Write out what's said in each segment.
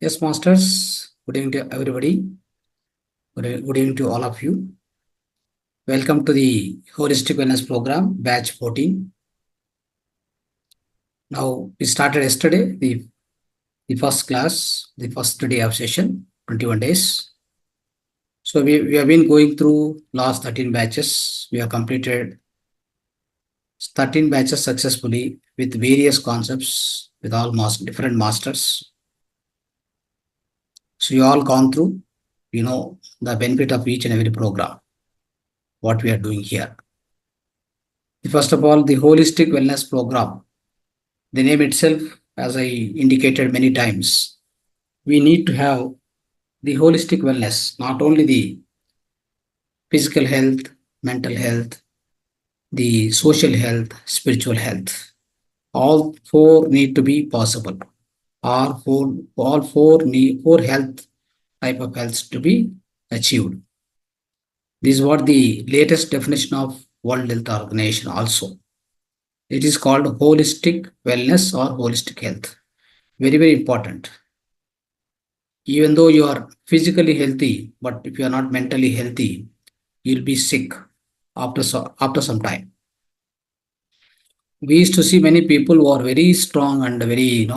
Yes, masters. Good evening to everybody. Good evening to all of you. Welcome to the Holistic Wellness Program, Batch 14. Now, we started yesterday, the first class, the first day of session, 21 days. So, we have been going through last 13 batches. We have completed 13 batches successfully with various concepts with all different masters. So, you all gone through, the benefit of each and every program, what we are doing here. First of all, the holistic wellness program. The name itself, as I indicated many times, we need to have the holistic wellness, not only the physical health, mental health, the social health, spiritual health. All four need to be possible. All four health type of health to be achieved. This is what the latest definition of World Health Organization also. It is called holistic wellness or holistic health. Very, very important. Even though you are physically healthy, but if you are not mentally healthy, you'll be sick after some time. We used to see many people who are very strong and very,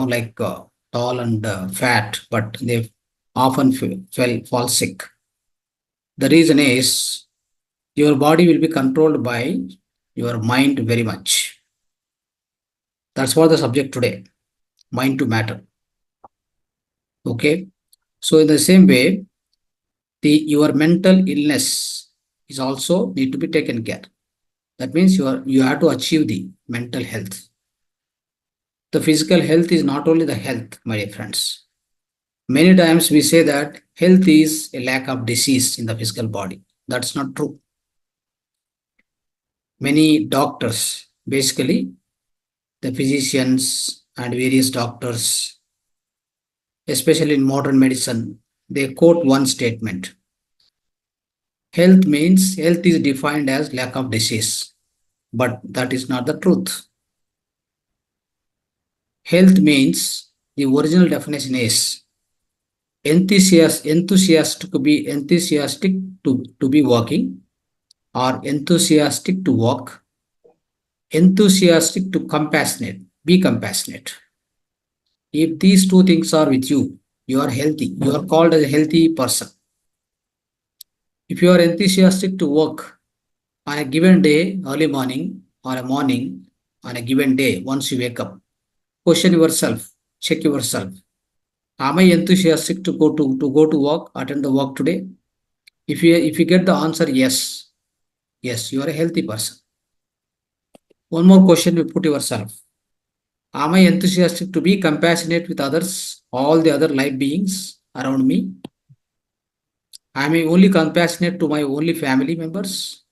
tall and fat, but they often fall sick. The reason is your body will be controlled by your mind very much. That's what the subject today, mind to matter. Okay. So in the same way, your mental illness is also need to be taken care. That means you have to achieve the mental health. The physical health is not only the health, my dear friends. Many times we say that health is a lack of disease in the physical body. That's not true. Many doctors, basically the physicians and various doctors, especially in modern medicine, they quote one statement. Health is defined as lack of disease, but that is not the truth. Health means the original definition is enthusiastic to be walking, or enthusiastic to walk, enthusiastic to compassionate, be compassionate. If these two things are with you, you are healthy. You are called as a healthy person. If you are enthusiastic to work on a given day, early morning or a morning, on a given day, once you wake up, question yourself, check yourself. Am I enthusiastic to go to work, attend the work today? If you get the answer yes, you are a healthy person. One more question you put yourself. Am I enthusiastic to be compassionate with others, all the other life beings around me? Am I only compassionate to my only family members?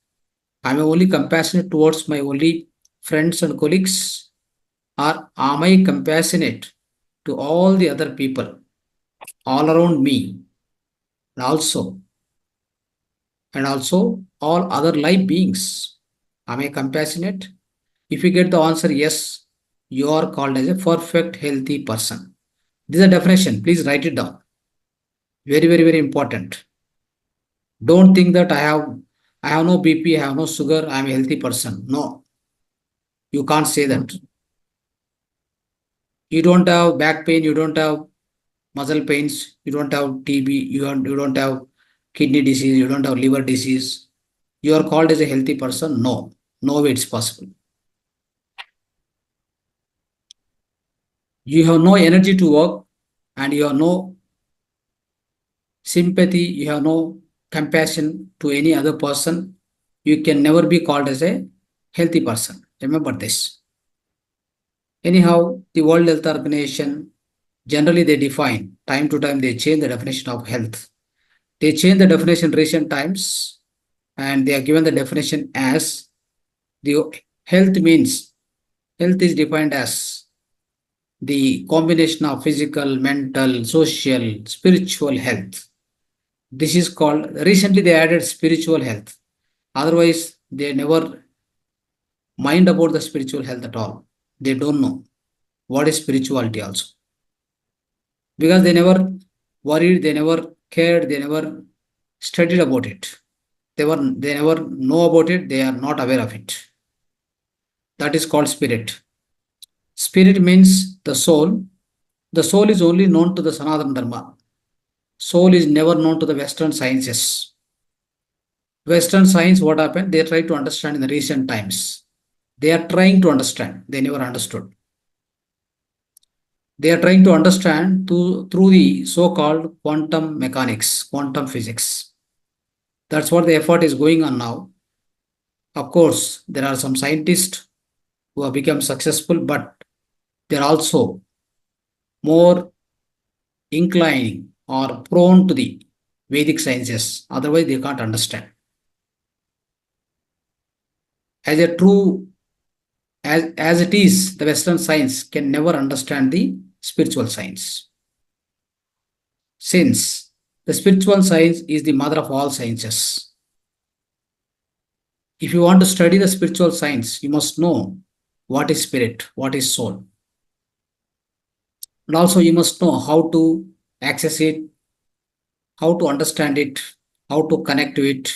Am I only compassionate towards my only friends and colleagues? Or am I compassionate to all the other people all around me, and also all other life beings? Am I compassionate? If you get the answer yes, you are called as a perfect healthy person. This is a definition. Please write it down. Very, very, very important. Don't think that I have no BP, I have no sugar, I am a healthy person. No, you can't say that. You don't have back pain, you don't have muscle pains, you don't have TB, you don't have kidney disease, you don't have liver disease. You are called as a healthy person. No, no way it's possible. You have no energy to work, and you have no sympathy, you have no compassion to any other person. You can never be called as a healthy person. Remember this. Anyhow, the World Health Organization, generally they define, time to time they change the definition of health. They change the definition in recent times, and they are given the definition as the health is defined as the combination of physical, mental, social, spiritual health. This is called, recently they added spiritual health. Otherwise, they never mind about the spiritual health at all. They don't know what is spirituality also. Because they never worried, they never cared, they never studied about it. They never know about it, they are not aware of it. That is called spirit. Spirit means the soul. The soul is only known to the Sanatana Dharma. Soul is never known to the Western sciences. Western science, what happened? They try to understand in the recent times. They are trying to understand. They never understood. They are trying to understand through the so-called quantum mechanics, quantum physics. That's what the effort is going on now. Of course, there are some scientists who have become successful, but they're also more inclining or prone to the Vedic sciences. Otherwise, they can't understand. As a true, as it is, the Western science can never understand the spiritual science. Since the spiritual science is the mother of all sciences. If you want to study the spiritual science, you must know what is spirit, what is soul. And also you must know how to access it, how to understand it, how to connect to it,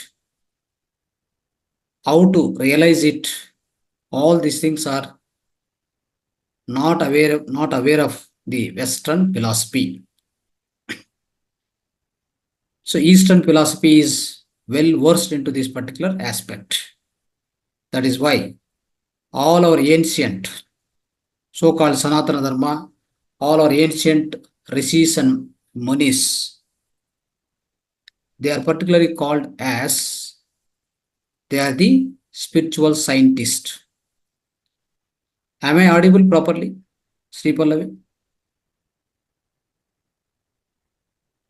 how to realize it. All these things are not aware of the Western philosophy. So Eastern philosophy is well versed into this particular aspect. That is why all our ancient so-called Sanatana Dharma, all our ancient rishis and munis, they are particularly called as they are the spiritual scientist. Am I audible properly, Sri Pallavi?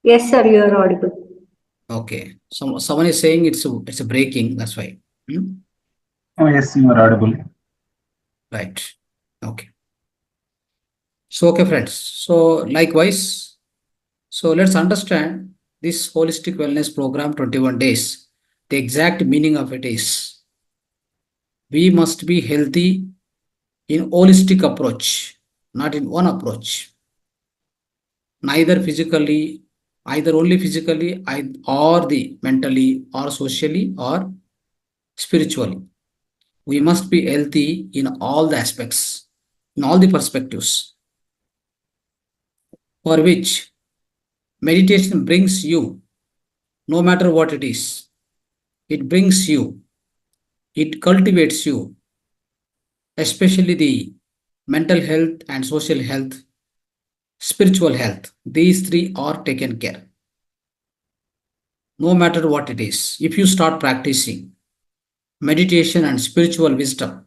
Yes, sir, you are audible. Okay. Someone is saying it's a breaking. That's why. Hmm? Oh, yes, you are audible. Right. Okay. So okay, friends. So likewise, so let's understand this holistic wellness program 21 days. The exact meaning of it is we must be healthy in holistic approach, not in one approach. Neither physically, either only physically, or the mentally, or socially, or spiritually. We must be healthy in all the aspects, in all the perspectives, for which meditation brings you, no matter what it is, it brings you, it cultivates you, especially the mental health and social health, spiritual health. These three are taken care, no matter what it is. If you start practicing meditation and spiritual wisdom,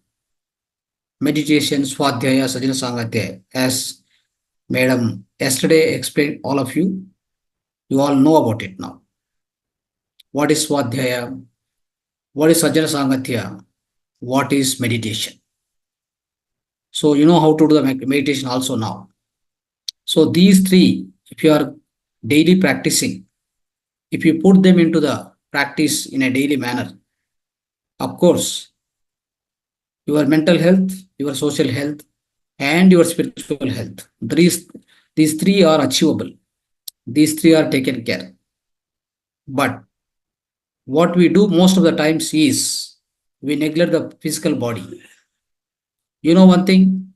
meditation, swadhyaya, sajna sangadhyaya, as Madam yesterday explained all of you all know about it now. What is swadhyaya? What is sajna sangatya? What is meditation? So you know how to do the meditation also now. So these three, if you are daily practicing, if you put them into the practice in a daily manner, of course, your mental health, your social health, and your spiritual health, these three are achievable. These three are taken care. But what we do most of the times is we neglect the physical body. You know one thing,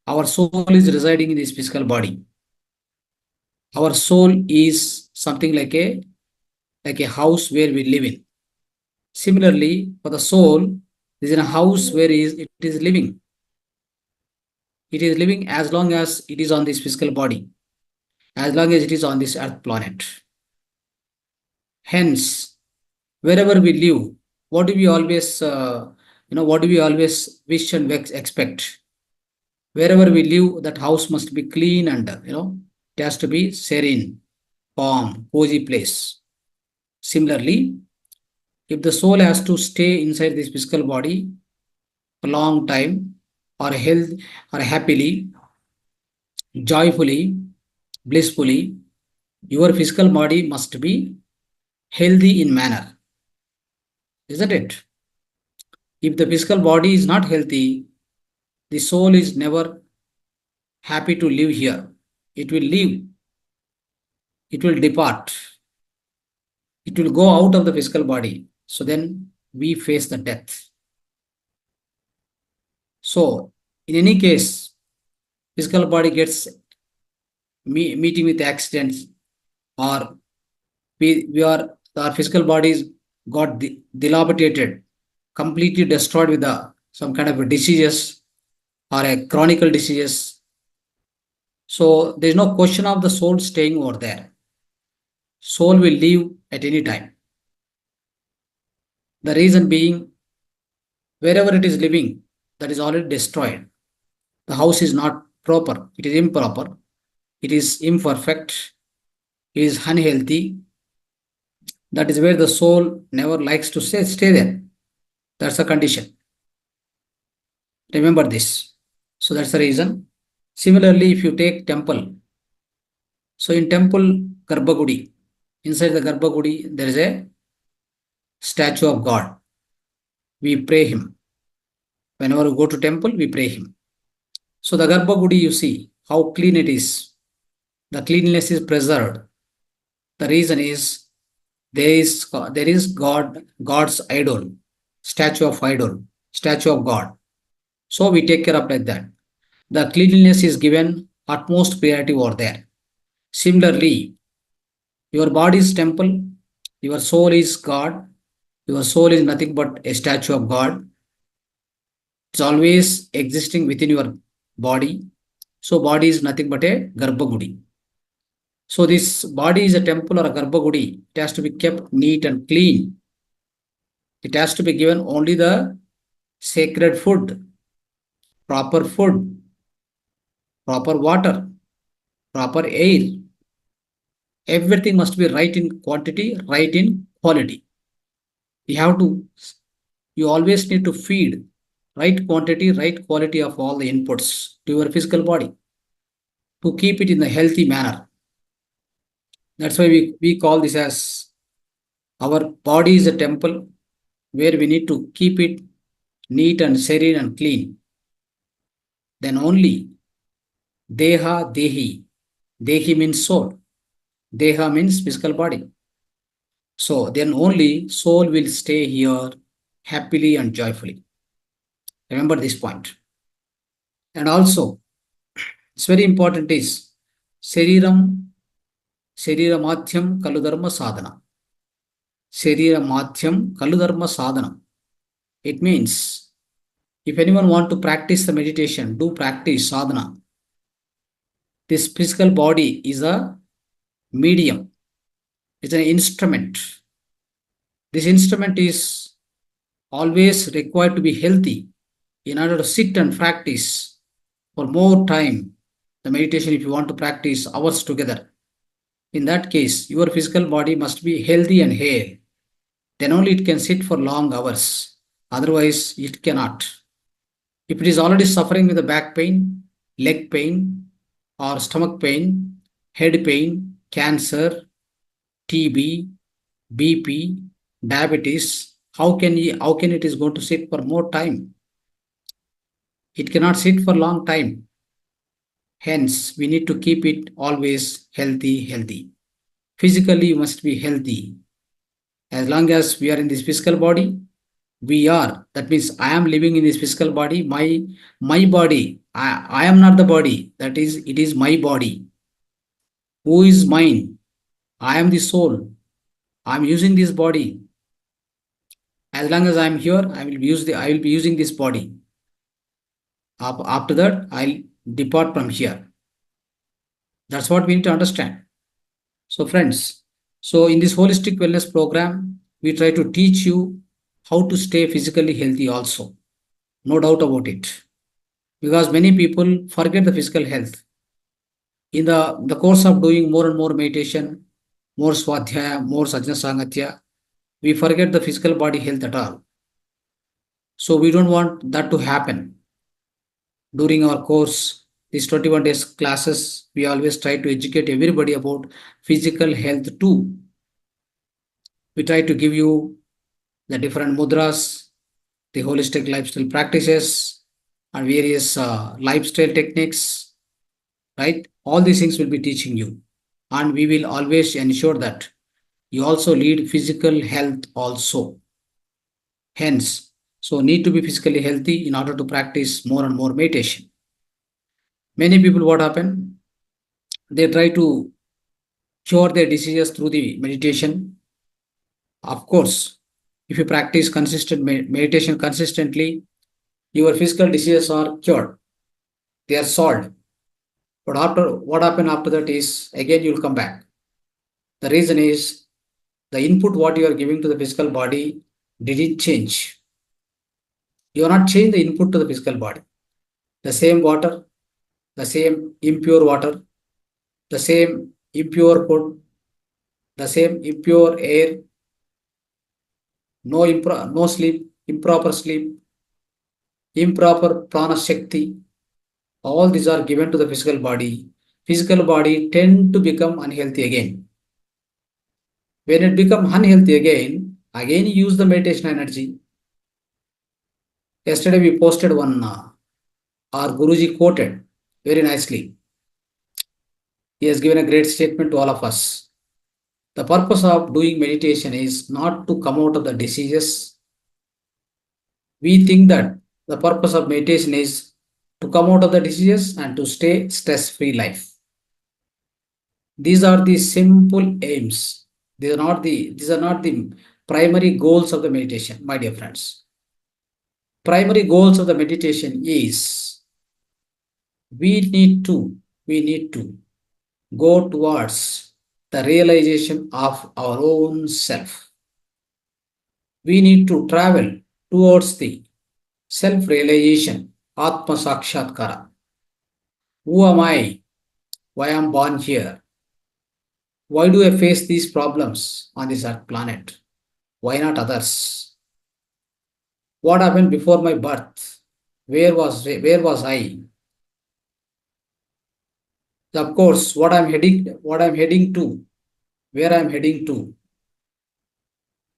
our soul is residing in this physical body. Our soul is something like a house where we live in. Similarly, for the soul, it is in a house where it is living. It is living as long as it is on this physical body, as long as it is on this earth planet. Hence, wherever we live, what do we always, what do we always wish and expect? Wherever we live, that house must be clean and, it has to be serene, calm, cozy place. Similarly, if the soul has to stay inside this physical body a long time, or health, or happily, joyfully, blissfully, your physical body must be healthy in manner, isn't it? If the physical body is not healthy, the soul is never happy to live here. It will live it will depart. It will go out of the physical body. So then we face the death. So in any case, physical body gets meeting with accidents, or our physical bodies got dilapidated, completely destroyed with some kind of a diseases or a chronical diseases. So there is no question of the soul staying over there. Soul will leave at any time. The reason being, wherever it is living, that is already destroyed. The house is not proper, it is improper, it is imperfect, it is unhealthy. That is where the soul never likes to stay there. That's the condition. Remember this. So that's the reason. Similarly, if you take temple, so in temple Garbhagudi, inside the Garbhagudi, there is a statue of God. We pray him. Whenever we go to temple, we pray him. So the Garbhagudi, you see how clean it is. The cleanliness is preserved. The reason is there is God's idol, statue of God. So we take care of like that. The cleanliness is given utmost priority over there. Similarly, your body is temple, your soul is God, your soul is nothing but a statue of God. It's always existing within your body. So body is nothing but a Garbhagudi. So this body is a temple or a Garbhagudi. It has to be kept neat and clean. It has to be given only the sacred food, proper water, proper air. Everything must be right in quantity, right in quality. You always need to feed right quantity, right quality of all the inputs to your physical body to keep it in a healthy manner. That's why we call this as our body is a temple where we need to keep it neat and serene and clean. Then only Deha Dehi. Dehi means soul. Deha means physical body. So then only soul will stay here happily and joyfully. Remember this point. And also, it's very important is Shariram Madhyam Kaludharma Sadhana. Sharira Madhyam Kaludharma Sadhana. It means if anyone want to practice the meditation, do practice sadhana. This physical body is a medium. It's an instrument. This instrument is always required to be healthy in order to sit and practice for more time. The meditation, if you want to practice hours together, in that case, your physical body must be healthy and hale. Then only it can sit for long hours. Otherwise, it cannot. If it is already suffering with a back pain, leg pain, or stomach pain, head pain, cancer, TB, BP, diabetes, how can it is going to sit for more time? It cannot sit for long time. Hence, we need to keep it always healthy. Physically, you must be healthy. As long as we are in this physical body, that means I am living in this physical body. My body, I am not the body. That is, it is my body. Who is mine? I am the soul. I am using this body. As long as I am here, I will be using this body. After that, I'll depart from here. That's what we need to understand. So friends, in this holistic wellness program, we try to teach you how to stay physically healthy also. No doubt about it. Because many people forget the physical health. In the course of doing more and more meditation, more swadhyaya, more sajna sangatya, we forget the physical body health at all. So we don't want that to happen. During our course, these 21 days classes, we always try to educate everybody about physical health too. We try to give you the different mudras, the holistic lifestyle practices, and various lifestyle techniques, right? All these things will be teaching you. and we will always ensure that you also lead physical health also. Hence, so need to be physically healthy in order to practice more and more meditation. Many people, what happen? They try to cure their diseases through the meditation. Of course, if you practice consistent meditation consistently, your physical diseases are cured. They are solved. But after what happened after that is again you will come back. The reason is the input what you are giving to the physical body didn't change. You are not changing the input to the physical body. The same water, the same impure water, the same impure food, the same impure air, no sleep, improper sleep, improper prana shakti, all these are given to the physical body. Physical body tend to become unhealthy again. When it become unhealthy again use the meditation energy. Yesterday we posted one, our Guruji quoted very nicely. He has given a great statement to all of us. The purpose of doing meditation is not to come out of the diseases. We think that the purpose of meditation is to come out of the diseases and to stay stress-free life. These are the simple aims. These are not the primary goals of the meditation, my dear friends. Primary goals of the meditation is we need to go towards the realization of our own self. We need to travel towards the self-realization, Atma Sakshatkara. Who am I? Why am I born here? Why do I face these problems on this earth planet? Why not others? What happened before my birth? Where was I? Of course, what I'm heading to, where I'm heading to.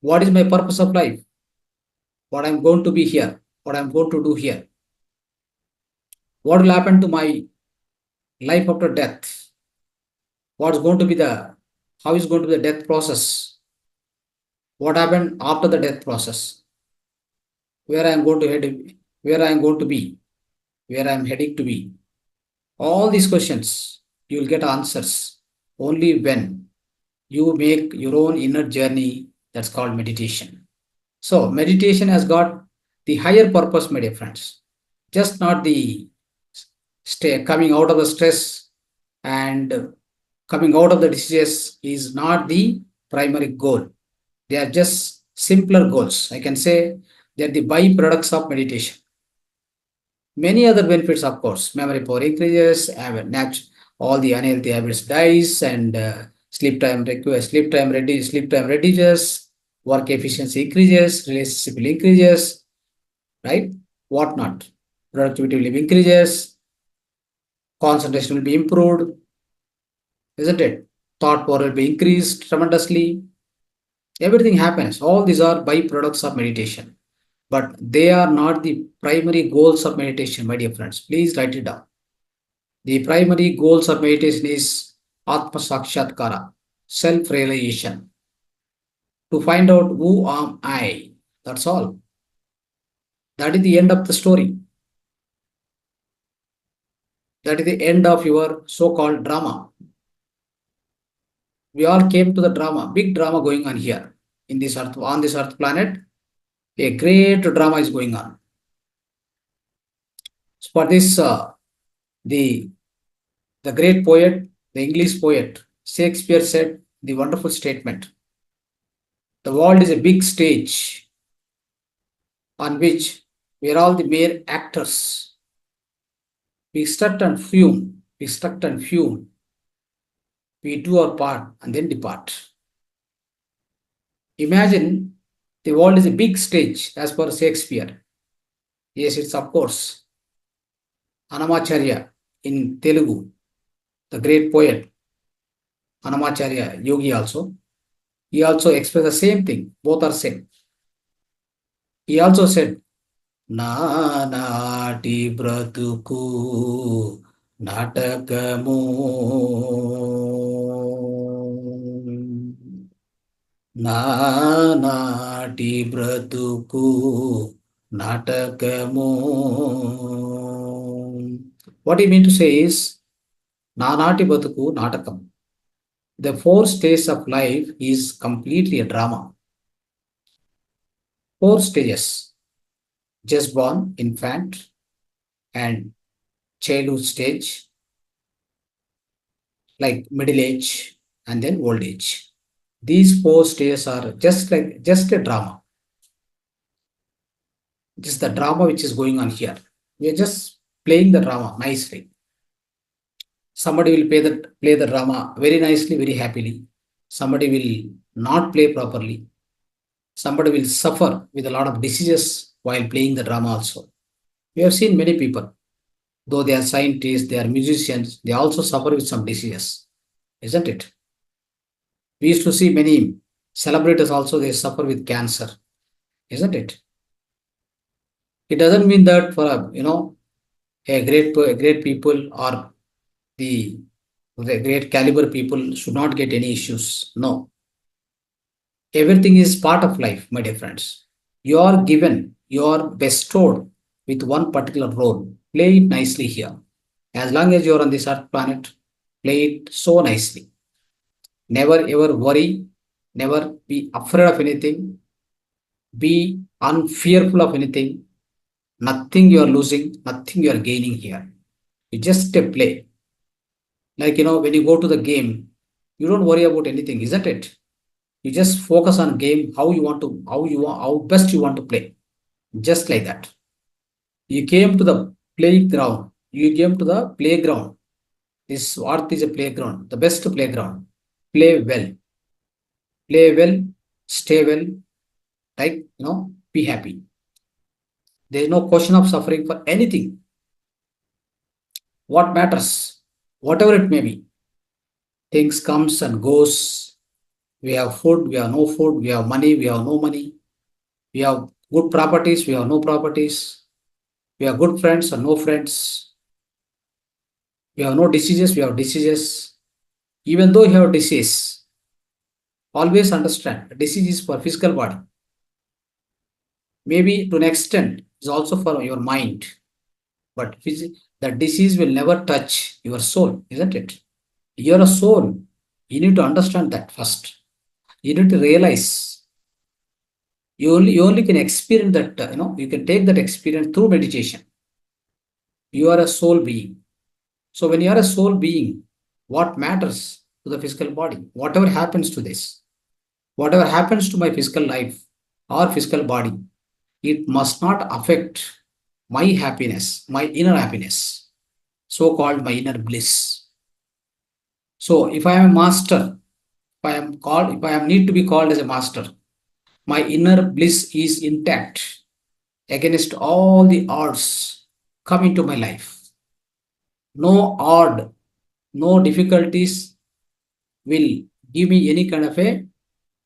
What is my purpose of life? What I'm going to be here? What I'm going to do here? What will happen to my life after death? How is going to be the death process? What happened after the death process? Where I am going to head, where I am going to be, where I am heading to be. All these questions, you will get answers only when you make your own inner journey. That's called meditation. So meditation has got the higher purpose, my dear friends. Just not the coming out of the stress and coming out of the disease is not the primary goal. They are just simpler goals. I can say they are the byproducts of meditation. Many other benefits, of course, memory power increases, all the unhealthy habits dies, and sleep time reduces, work efficiency increases, relationship will increases, right? Whatnot. Productivity will increases, concentration will be improved, isn't it? Thought power will be increased tremendously. Everything happens. All these are byproducts of meditation, but they are not the primary goals of meditation, my dear friends. Please write it down. The primary goals of meditation is Atma Sakshatkara, self-realization. To find out who am I. That's all. That is the end of the story. That is the end of your so-called drama. We all came to the drama, big drama going on here in this earth, on this earth planet. A great drama is going on. So for this, the great poet, the English poet Shakespeare said the wonderful statement: "The world is a big stage on which we are all the mere actors. We strut and fume, we strut and fume. We do our part and then depart." Imagine the world is a big stage as per Shakespeare. Yes, it's of course Anamacharya in Telugu, the great poet Anamacharya Yogi also. He also expressed the same thing. Both are same. He also said, "Naati bratuku natakamu." నానాటి బ్రతుకు నాటకము. What you mean to say is, నానాటి బతుకు నాటకం. The 4 stages of life is completely a drama. 4 stages: just born, infant, and childhood stage, like middle age, and then old age. These 4 stages are just a drama. This is the drama which is going on here. We are just playing the drama nicely. Somebody will play the drama very nicely, very happily. Somebody will not play properly. Somebody will suffer with a lot of diseases while playing the drama also. We have seen many people, though they are scientists, they are musicians, they also suffer with some diseases, isn't it? We used to see many celebrities also, they suffer with cancer, isn't it? It doesn't mean that for a great people or the great caliber people should not get any issues. No, everything is part of life, my dear friends. You are given, you are bestowed with one particular role. Play it nicely here. As long as you are on this earth planet, play it so nicely. Never ever worry, never be afraid of anything, be unfearful of anything. Nothing you are losing, nothing you are gaining here. You just play. Like, when you go to the game, you don't worry about anything, isn't it? You just focus on game, how best you want to play. Just like that. You came to the playground. You came to the playground. This earth is a playground, the best playground. Play well. Play well, stay well, like, be happy. There is no question of suffering for anything. What matters? Whatever it may be. Things comes and goes. We have food, we have no food, we have money, we have no money. We have good properties, we have no properties. We have good friends or no friends. We have no diseases, we have diseases. Even though you have disease, always understand disease is for physical body. Maybe to an extent is also for your mind. But the disease will never touch your soul, isn't it? You're a soul. You need to understand that first. You need to realize. You only can experience that, you can take that experience through meditation. You are a soul being. So when you are a soul being, what matters to the physical body? Whatever happens to this, whatever happens to my physical life or physical body, it must not affect my happiness, my inner happiness, so-called my inner bliss. So if I am a master, if I am need to be called as a master, my inner bliss is intact against all the odds come into my life. No odd, no difficulties will give me any kind of a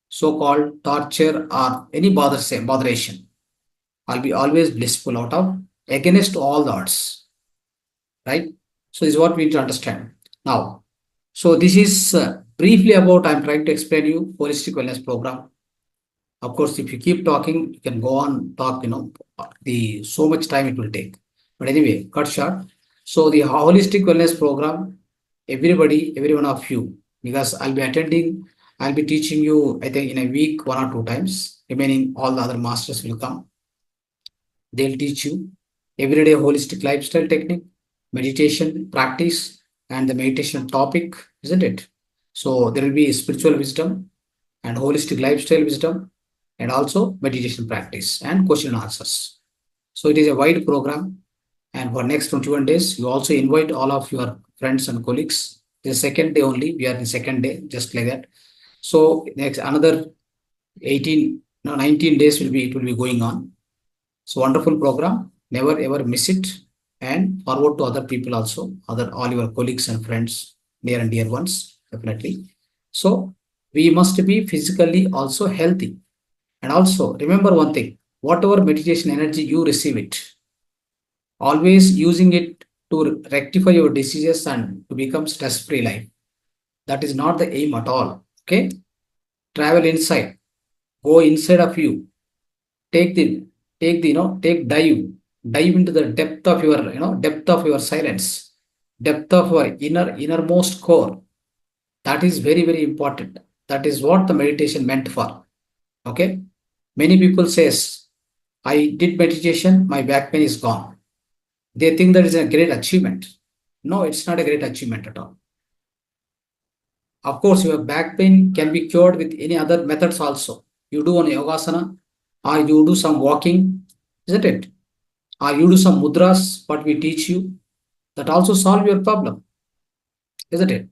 so-called torture or any botheration. I'll be always blissful out of against all the odds. Right? So this is what we need to understand. Now, so this is briefly about, I'm trying to explain you holistic wellness program. Of course, if you keep talking, you can go on talk, so much time it will take. But anyway, cut short. So the holistic wellness program, everybody, every one of you, because I'll be attending, I'll be teaching you, I think in a week, 1 or 2 times. Remaining all the other masters will come. They'll teach you everyday holistic lifestyle technique, meditation practice, and the meditation topic, isn't it? So there will be spiritual wisdom and holistic lifestyle wisdom, and also meditation practice and question and answers. So it is a wide program. And for next 21 days, you also invite all of your friends and colleagues. The second day only, we are in second day, just like that. So next another 19 days it will be going on. So wonderful program. Never ever miss it, and forward to other people also, all your colleagues and friends, near and dear ones, definitely. So we must be physically also healthy. And also remember one thing, whatever meditation energy you receive it, always using it to rectify your diseases and to become stress-free life. That is not the aim at all. Okay? Travel inside. Go inside of you. Take dive into the depth of your, depth of your silence, depth of your innermost core. That is very, very important. That is what the meditation meant for. Okay. Many people says, I did meditation, my back pain is gone. They think that is a great achievement. No, it's not a great achievement at all. Of course, your back pain can be cured with any other methods also. You do an yogasana, or you do some walking, isn't it? Or you do some mudras, what we teach you, that also solve your problem, isn't it?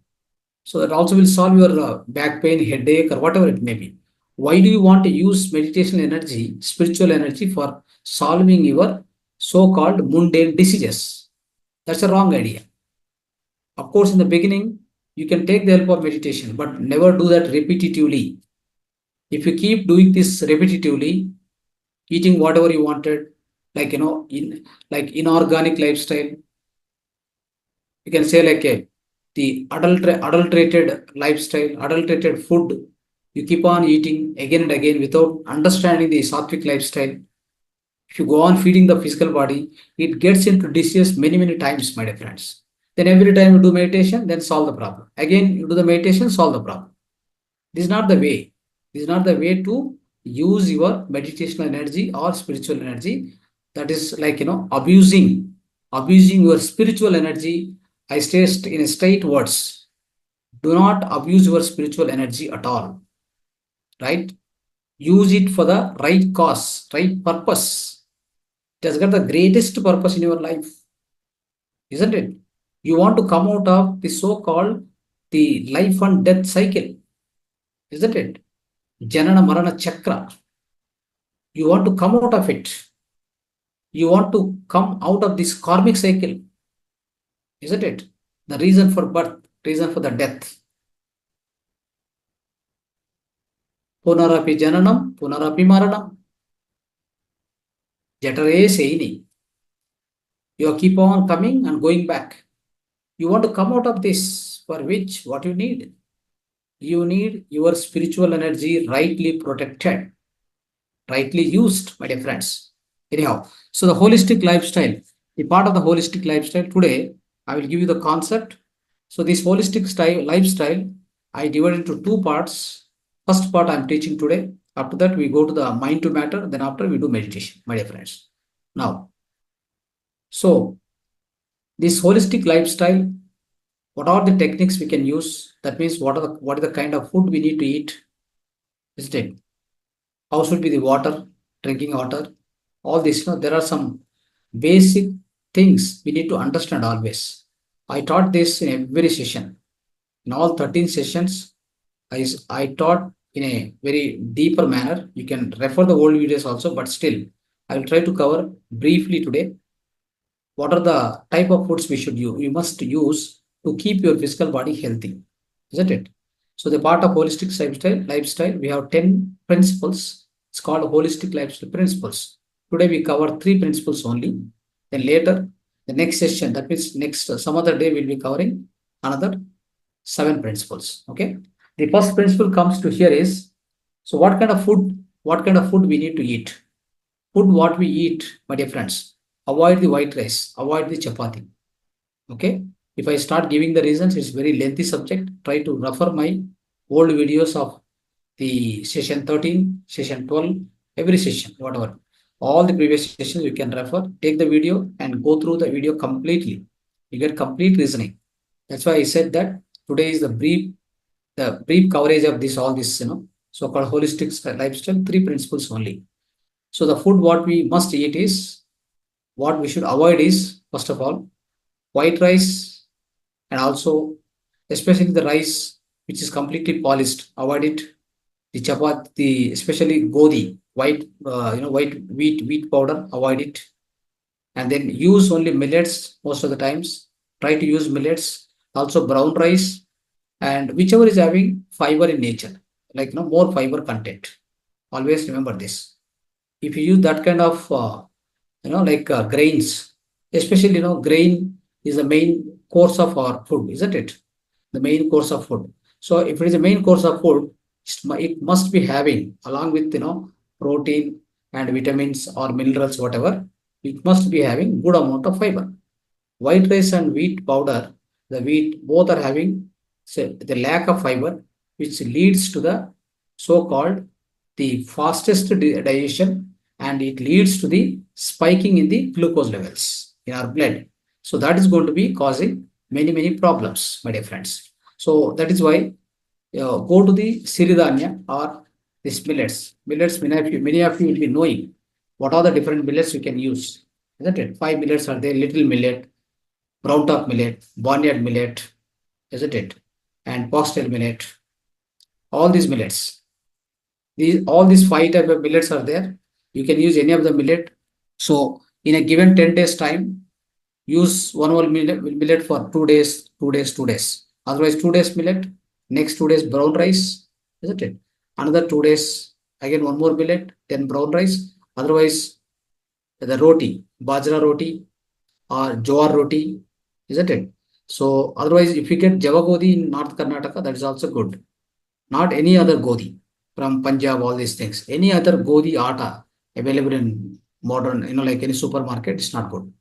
So that also will solve your back pain, headache, or whatever it may be. Why do you want to use meditation energy, spiritual energy for solving your so-called mundane diseases? That's a wrong idea. Of course, in the beginning, you can take the help of meditation, but never do that repetitively. If you keep doing this repetitively, eating whatever you wanted, like like inorganic lifestyle, you can say like the adulterated lifestyle, adulterated food, you keep on eating again and again without understanding the sattvic lifestyle. If you go on feeding the physical body, it gets into disease many, many times, my dear friends. Then every time you do meditation, then solve the problem. Again, you do the meditation, solve the problem. This is not the way. This is not the way to use your meditational energy or spiritual energy. That is like, abusing your spiritual energy. I say in straight words, do not abuse your spiritual energy at all, right? Use it for the right cause, right purpose. It has got the greatest purpose in your life, isn't it? You want to come out of the so-called the life and death cycle, isn't it? Janana Marana Chakra. You want to come out of it. You want to come out of this karmic cycle, isn't it? The reason for birth, reason for the death. Punarapi Jananam, Punarapi Maranam. Jatare Seini. You keep on coming and going back. You want to come out of this, for which what you need? You need your spiritual energy rightly protected, rightly used, my dear friends. Anyhow, so the holistic lifestyle, the part of the holistic lifestyle today, I will give you the concept. So this holistic lifestyle, I divide into two parts. First part I'm teaching today. After that, we go to the mind to matter. Then after we do meditation, my dear friends. Now, so this holistic lifestyle, what are the techniques we can use? That means what is the kind of food we need to eat? Isn't it? How should be the water, drinking water? All this, there are some basic things we need to understand always. I taught this in every session. In all 13 sessions, I taught in a very deeper manner. You can refer the old videos also, but still, I will try to cover briefly today. What are the type of foods we must use to keep your physical body healthy, isn't it? So the part of holistic lifestyle, we have 10 principles. It's called holistic lifestyle principles. Today we cover 3 principles only. Then later, the next session, that means next some other day, we'll be covering another 7 principles. Okay. The first principle comes to here is, so what kind of food we need to eat? Food what we eat, my dear friends. Avoid the white rice, avoid the chapati. Okay. If I start giving the reasons, it's very lengthy subject. Try to refer my old videos of the session 13, session 12, every session, whatever. All the previous sessions you can refer, take the video and go through the video completely. You get complete reasoning. That's why I said that today is the brief coverage of all this, so-called holistic lifestyle, 3 principles only. So the food what we must eat is, what we should avoid is, first of all, white rice, and also especially the rice which is completely polished, avoid it. The chapati, especially godi, white wheat powder, avoid it. And then use only millets most of the times. Try to use millets, also brown rice, and whichever is having fiber in nature, like more fiber content. Always remember this. If you use that kind of grains, especially grain is the main course of our food, isn't it? The main course of food. So if it is the main course of food, it must be having, along with protein and vitamins or minerals, whatever, it must be having good amount of fiber. White rice and wheat powder, the wheat, both are having, say, the lack of fiber, which leads to the so-called the fastest digestion, and it leads to the spiking in the glucose levels in our blood. So that is going to be causing many problems, my dear friends. So that is why go to the Siridhanya or this millets. Millets, many of you will be knowing what are the different millets you can use. Isn't it? 5 millets are there: little millet, brown top millet, barnyard millet, isn't it? And foxtail millet. All these millets. All these 5 type of millets are there. You can use any of the millet. So in a given 10 days time, use one whole millet for 2 days, 2 days, 2 days. Otherwise, 2 days millet, next 2 days brown rice, isn't it? Another 2 days, again one more millet, then brown rice. Otherwise, the roti, bajra roti or jowar roti, isn't it? So otherwise, if you get Java Godi in North Karnataka, that is also good. Not any other Godi from Punjab, all these things. Any other Godi atta available in modern, like any supermarket, it's not good.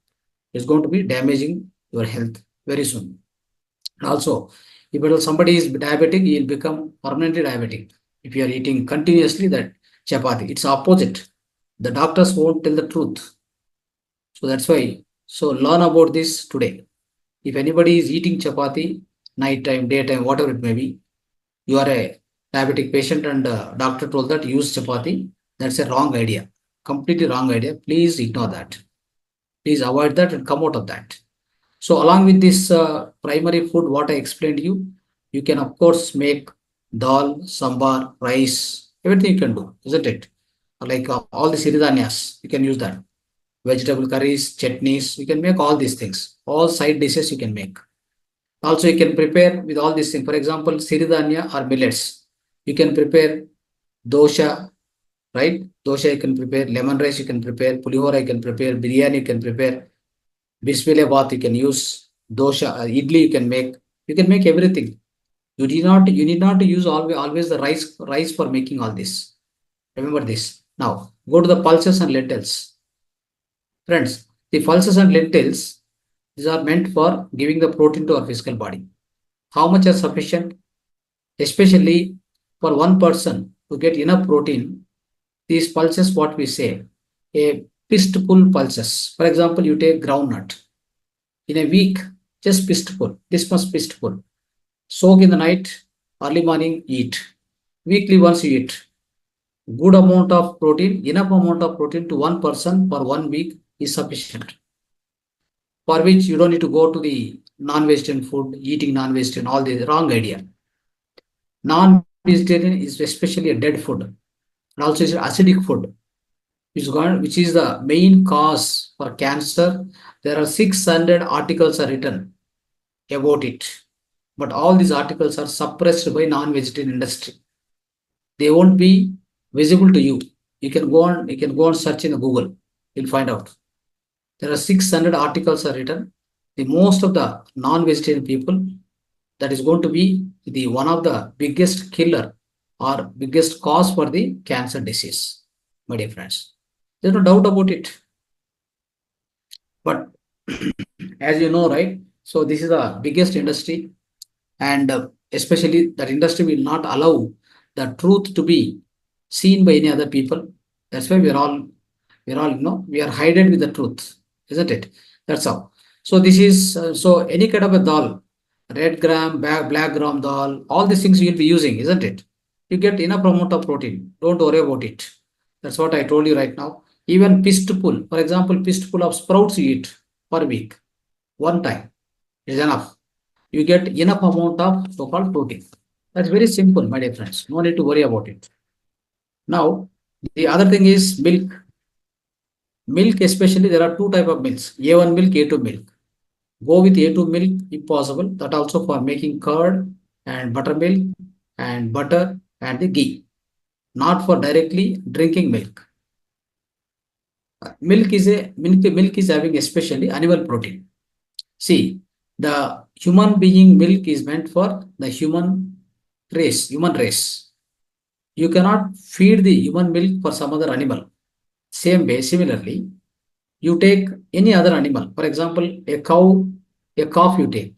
It's going to be damaging your health very soon. And also, if somebody is diabetic, he will become permanently diabetic. If you are eating continuously that chapati, it's opposite. The doctors won't tell the truth. So that's why. So learn about this today. If anybody is eating chapati, night time, daytime, whatever it may be, you are a diabetic patient and doctor told that use chapati, that's a wrong idea. Completely wrong idea. Please ignore that. Please avoid that and come out of that. So along with this primary food, what I explained to you, you can of course make dal, sambar, rice, everything you can do, isn't it? Like all the siridhanyas, you can use that. Vegetable curries, chutneys, you can make all these things. All side dishes you can make. Also, you can prepare with all these things. For example, siridhanya or millets. You can prepare dosha, right? Dosha you can prepare, lemon rice you can prepare, pulihora you can prepare, biryani you can prepare, bismillah bath you can use, dosha, idli you can make everything. You need not to use always the rice for making all this. Remember this. Now, go to the pulses and lentils. Friends, the pulses and lentils, these are meant for giving the protein to our physical body. How much is sufficient? Especially for one person to get enough protein, these pulses, what we say, a fistful pulses. For example, you take groundnut. In a week, just fistful. This much fistful. Soak in the night, early morning, eat. Weekly once you eat. Good amount of protein, enough amount of protein to one person for 1 week is sufficient. For which you don't need to go to the non-vegetarian food, eating non-vegetarian, all the wrong idea. Non-vegetarian is especially a dead food, and also is acidic food, which is the main cause for cancer. There are 600 articles are written about it, but all these articles are suppressed by non-vegetarian industry. They won't be visible to you. You can go on search in Google, you'll find out. There are 600 articles are written. The most of the non-vegetarian people, that is going to be the one of the biggest killer or biggest cause for the cancer disease, my dear friends. There's no doubt about it. But as you know, right? So this is the biggest industry, and especially that industry will not allow the truth to be seen by any other people. That's why we are hidden with the truth, isn't it? That's how. So this is so any kind of a dal, red gram, black gram dal, all these things you'll be using, isn't it? You get enough amount of protein. Don't worry about it. That's what I told you right now. Even fistful, for example, fistful of sprouts you eat per week, one time is enough. You get enough amount of so-called protein. That's very simple, my dear friends. No need to worry about it. Now, the other thing is milk. Milk, especially, there are two type of milks: A1 milk, A2 milk. Go with A2 milk if possible. That also for making curd and buttermilk and butter and the ghee. Not for directly drinking milk. Milk is having especially animal protein. See, the human being milk is meant for the human race. You cannot feed the human milk for some other animal. Same way, similarly, you take any other animal. For example, a cow, a calf you take.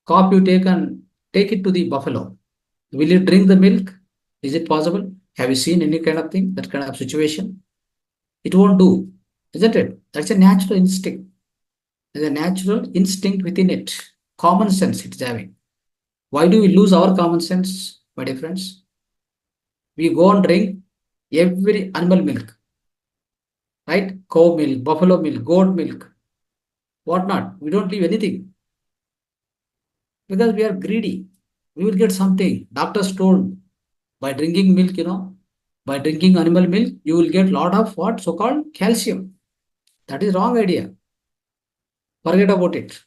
Calf you take and take it to the buffalo. Will it drink the milk? Is it possible? Have you seen any kind of thing, that kind of situation? It won't do, isn't it? That's a natural instinct. There's a natural instinct within it. Common sense it's having. Why do we lose our common sense, my dear friends? We go and drink every animal milk, right? Cow milk, buffalo milk, goat milk, whatnot. We don't leave anything because we are greedy. We will get something. Doctors told by drinking milk, by drinking animal milk, you will get lot of what so-called calcium. That is wrong idea. Forget about it.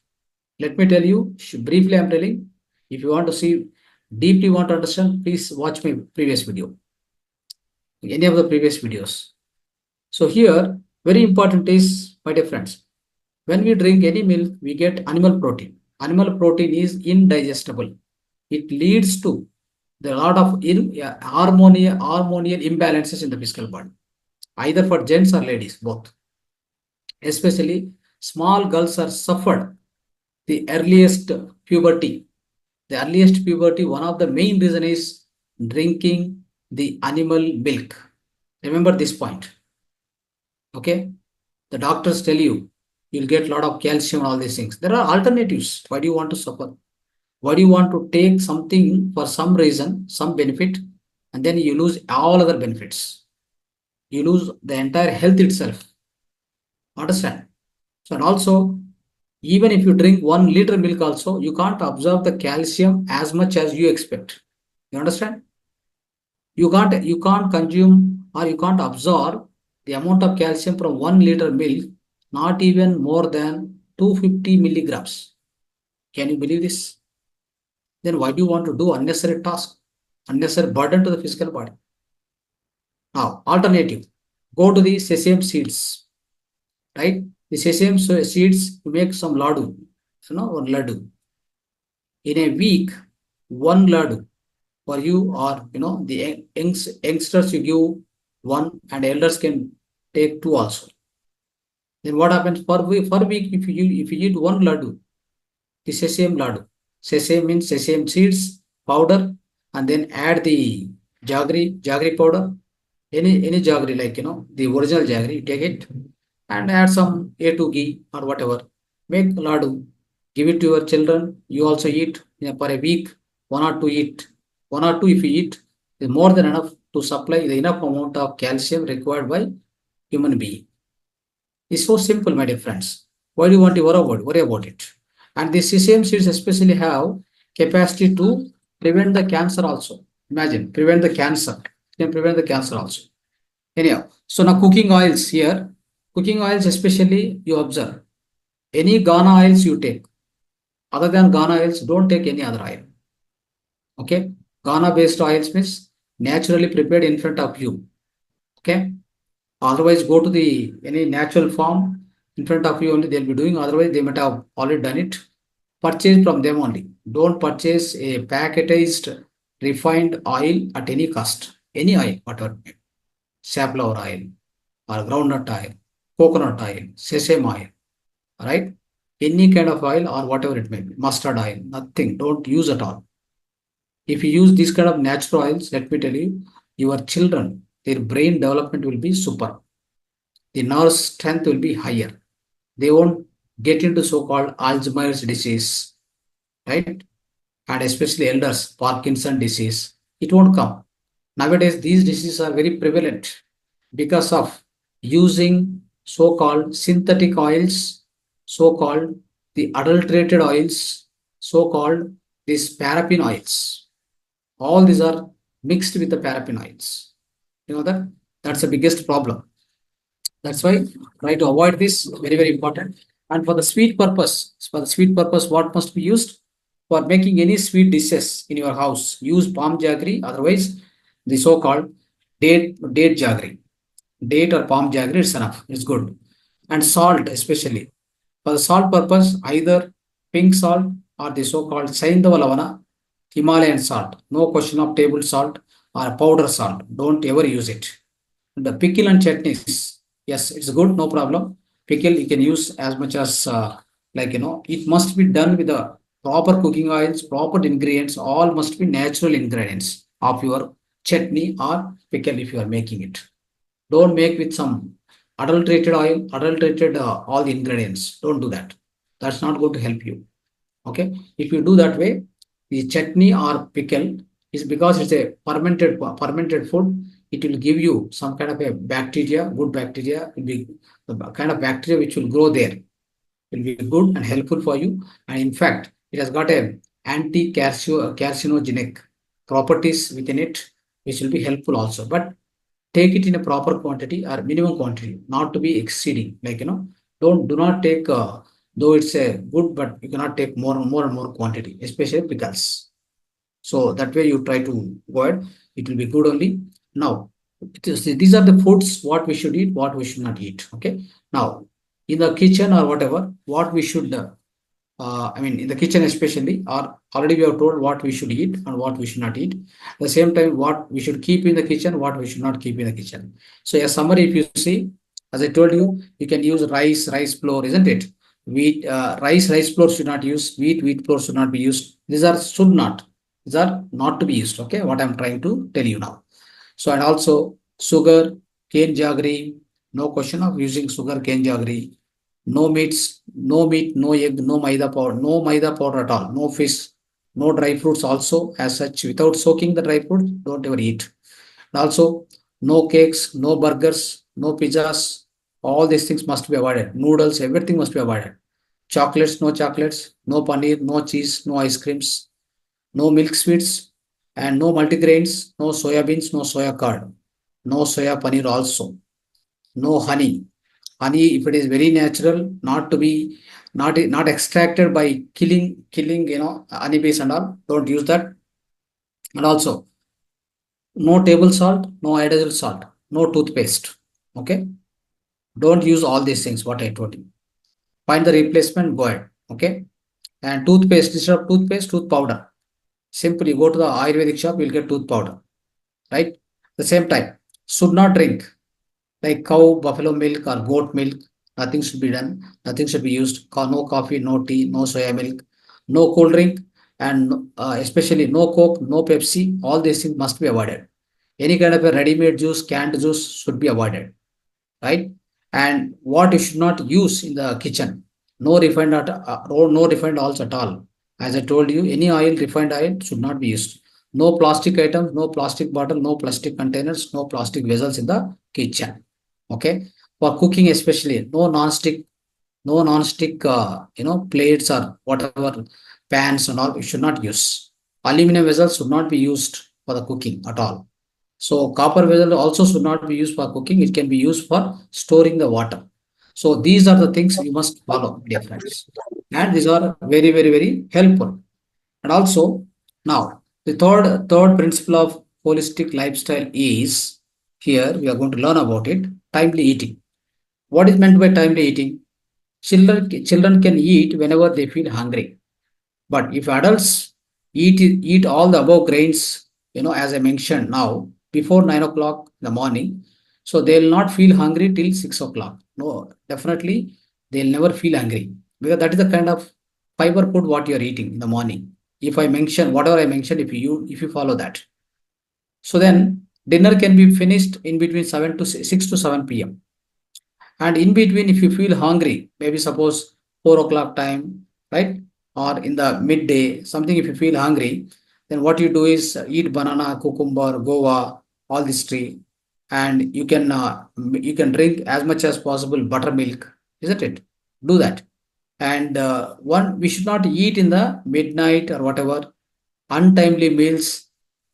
Let me tell you briefly. I'm telling. If you want to see deeply, want to understand, please watch my previous video. Any of the previous videos. So here, very important is, my dear friends, when we drink any milk, we get animal protein. Animal protein is indigestible. It leads to the lot of hormonal imbalances in the physical body, either for gents or ladies, both. Especially small girls are suffered the earliest puberty. The earliest puberty, one of the main reason is drinking the animal milk. Remember this point. Okay, the doctors tell you you'll get a lot of calcium and all these things. There are alternatives. Why do you want to suffer? Why do you want to take something for some reason, some benefit, and then you lose all other benefits? You lose the entire health itself. Understand? So, and also, even if you drink 1 liter milk also, you can't absorb the calcium as much as you expect. You understand? You can't consume or you can't absorb the amount of calcium from 1 liter milk, not even more than 250 milligrams. Can you believe this? Then why do you want to do unnecessary task, unnecessary burden to the physical body? Now, alternative, go to the sesame seeds, right? The sesame seeds, you make some laddu, or laddu. In a week, 1 laddu for you, or the youngsters you give 1 and elders can take 2 also. Then what happens per week? If you eat 1 laddu, the sesame laddu. Sesame means sesame seeds powder, and then add the jaggery powder. Any jaggery, like the original jaggery, you take it and add some A2 ghee or whatever. Make laddu, give it to your children. You also eat for a week, 1 or 2 eat. 1 or 2 if you eat is more than enough to supply the enough amount of calcium required by human being. It's so simple, my dear friends. Why do you want to worry about it? And the sesame seeds especially have capacity to prevent the cancer also. Imagine, prevent the cancer. Can prevent the cancer also. Anyhow, so now cooking oils here. Cooking oils especially, you observe. Any Ghana oils you take. Other than Ghana oils, don't take any other oil. Okay? Ghana based oils means naturally prepared in front of you. Okay? Otherwise, go to the any natural farm in front of you only they'll be doing. Otherwise, they might have already done it. Purchase from them only. Don't purchase a packaged refined oil at any cost. Any oil, whatever. Safflower oil or groundnut oil, coconut oil, sesame oil, right? Any kind of oil or whatever it may be, mustard oil, nothing. Don't use at all. If you use this kind of natural oils, let me tell you, your children, their brain development will be super. The nerve strength will be higher. They won't get into so-called Alzheimer's disease, right? And especially elders, Parkinson disease. It won't come. Nowadays, these diseases are very prevalent because of using so-called synthetic oils, so-called the adulterated oils, so-called these paraffin oils. All these are mixed with the paraffin oils. You know that? That's the biggest problem. That's why try to avoid this. Very, very important. And for the sweet purpose, what must be used? For making any sweet dishes in your house, use palm jaggery, otherwise the so-called date jaggery. Date or palm jaggery is enough. It's good. And salt especially. For the salt purpose, either pink salt or the so-called Saindava Lavana, Himalayan salt. No question of table salt or powder salt. Don't ever use it. The pickle and chutneys, yes, it's good, no problem. Pickle you can use as much as it must be done with the proper cooking oils, proper ingredients. All must be natural ingredients of your chutney or pickle if you are making it. Don't make with some adulterated oil, adulterated all the ingredients. Don't do that. That's not going to help you. Okay, if you do that way, the chutney or pickle is because it's a fermented food. It will give you some kind of a bacteria, good bacteria, will be the kind of bacteria which will grow there, will be good and helpful for you. And in fact, it has got a anti-carcinogenic properties within it, which will be helpful also. But take it in a proper quantity or minimum quantity, not to be exceeding. Do not take though it's a good, but you cannot take more and more quantity, especially pickles. So that way you try to avoid. It will be good only. Now, these are the foods what we should eat, what we should not eat. Okay. Now, in the kitchen or whatever, what we should in the kitchen especially, or already we have told what we should eat and what we should not eat. At the same time, what we should keep in the kitchen, what we should not keep in the kitchen. So a summary, if you see, as I told you, you can use rice flour, isn't it? Wheat, rice flour should not use. Wheat flour should not be used. These are should not. These are not to be used. Okay, what I'm trying to tell you now. So and also sugar, cane jaggery, no question of using sugar, cane jaggery. No meats, no meat, no egg, no maida powder at all, no fish, no dry fruits also as such. Without soaking the dry fruits, don't ever eat. And also, no cakes, no burgers, no pizzas. All these things must be avoided. Noodles, everything must be avoided. Chocolates, no paneer, no cheese, no ice creams, no milk sweets, and no multigrains, no soya beans, no soya curd, no soya paneer also, no honey. Honey, if it is very natural, not to be not extracted by killing honeybees and all, don't use that. And also, no table salt, no iodized salt, no toothpaste. Okay, don't use all these things what I told you. Find the replacement, go ahead. Okay, and toothpaste, instead of toothpaste, tooth powder. Simply go to the ayurvedic shop, you'll get tooth powder, right? At the same time, should not drink like cow, buffalo milk, or goat milk. Nothing should be done. Nothing should be used. No coffee, no tea, no soya milk, no cold drink, and especially no Coke, no Pepsi. All these things must be avoided. Any kind of a ready-made juice, canned juice should be avoided, right? And what you should not use in the kitchen, no refined oils at all. As I told you, any refined oil should not be used. No plastic items, no plastic bottle, no plastic containers, no plastic vessels in the kitchen. Okay, for cooking especially, no non-stick, plates or whatever pans and all. You should not use. Aluminum vessels should not be used for the cooking at all. So copper vessel also should not be used for cooking. It can be used for storing the water. So these are the things we must follow, dear friends. And these are very, very, very helpful. And also, now the third principle of holistic lifestyle is here we are going to learn about it. Timely eating. What is meant by timely eating? Children can eat whenever they feel hungry. But if adults eat all the above grains, as I mentioned now, before 9 o'clock in the morning, so they'll not feel hungry till 6 o'clock. No, definitely they'll never feel hungry because that is the kind of fiber food what you're eating in the morning. If I mention whatever I mentioned, if you follow that, so then dinner can be finished in between 6 to 7 p.m. And in between, if you feel hungry, maybe suppose 4 o'clock time, right? Or in the midday, something if you feel hungry, then what you do is eat banana, cucumber, guava, all this tree, and you can drink as much as possible buttermilk, isn't it? Do that. And one we should not eat in the midnight or whatever. Untimely meals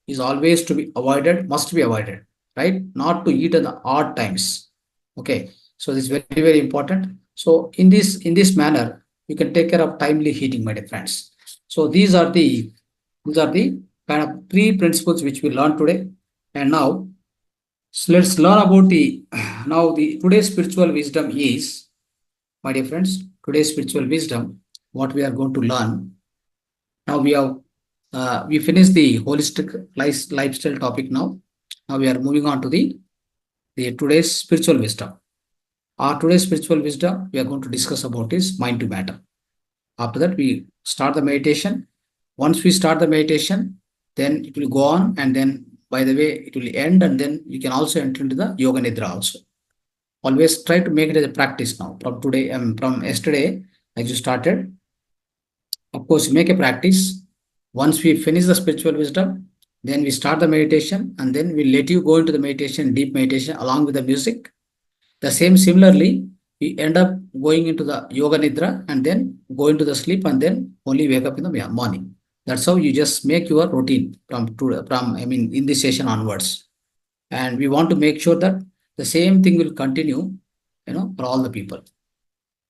is always to be avoided, must be avoided, right? Not to eat at the odd times. Okay, so this is very, very important. So in this manner, you can take care of timely heating, my dear friends. So these are the kind of three principles which we learned today. And now, so let's learn about the now the today's spiritual wisdom is, my dear friends, today's spiritual wisdom, what we are going to learn. Now we have we finished the holistic lifestyle topic now. Now we are moving on to the today's spiritual wisdom. Our today's spiritual wisdom we are going to discuss about is mind to matter. After that, we start the meditation. Once we start the meditation, then it will go on, and then by the way, it will end, and then you can also enter into the yoga nidra also. Always try to make it as a practice now. From today, from yesterday, as you started, of course, make a practice. Once we finish the spiritual wisdom, then we start the meditation, and then we let you go into the meditation, deep meditation, along with the music. The same similarly, we end up going into the yoga nidra and then go into the sleep and then only wake up in the morning. That's how you just make your routine in this session onwards. And we want to make sure that the same thing will continue, for all the people.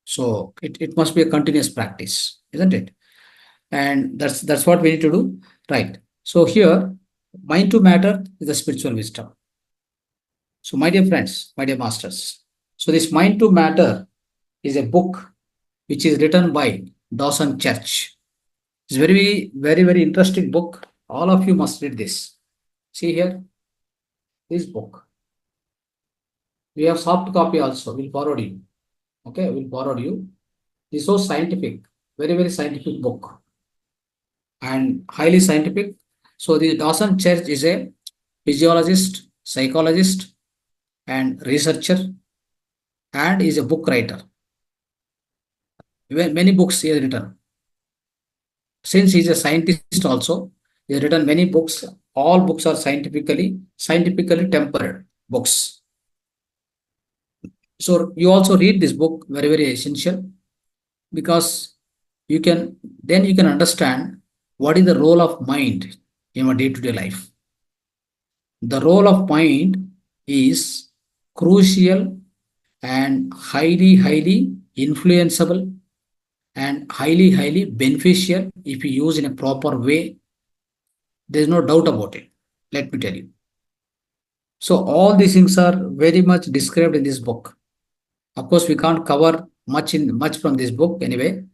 So it must be a continuous practice, isn't it? And that's what we need to do, right? So here, mind to matter is the spiritual wisdom. So my dear friends, my dear masters, so this Mind to Matter is a book which is written by Dawson Church. It's very, very, very interesting book. All of you must read this. See here, this book. We have soft copy also. We'll forward you. Okay, we'll forward you. This is so scientific, very, very scientific book and highly scientific. So the Dawson Church is a physiologist, psychologist, and researcher, and is a book writer. Many books he has written. Since he is a scientist also, he has written many books. All books are scientifically tempered books. So you also read this book, very, very essential, because you can understand what is the role of mind in our day-to-day life. The role of mind is crucial and highly, highly influenceable and highly, highly beneficial if you use in a proper way. There's no doubt about it. Let me tell you. So all these things are very much described in this book. Of course, we can't cover much from this book anyway.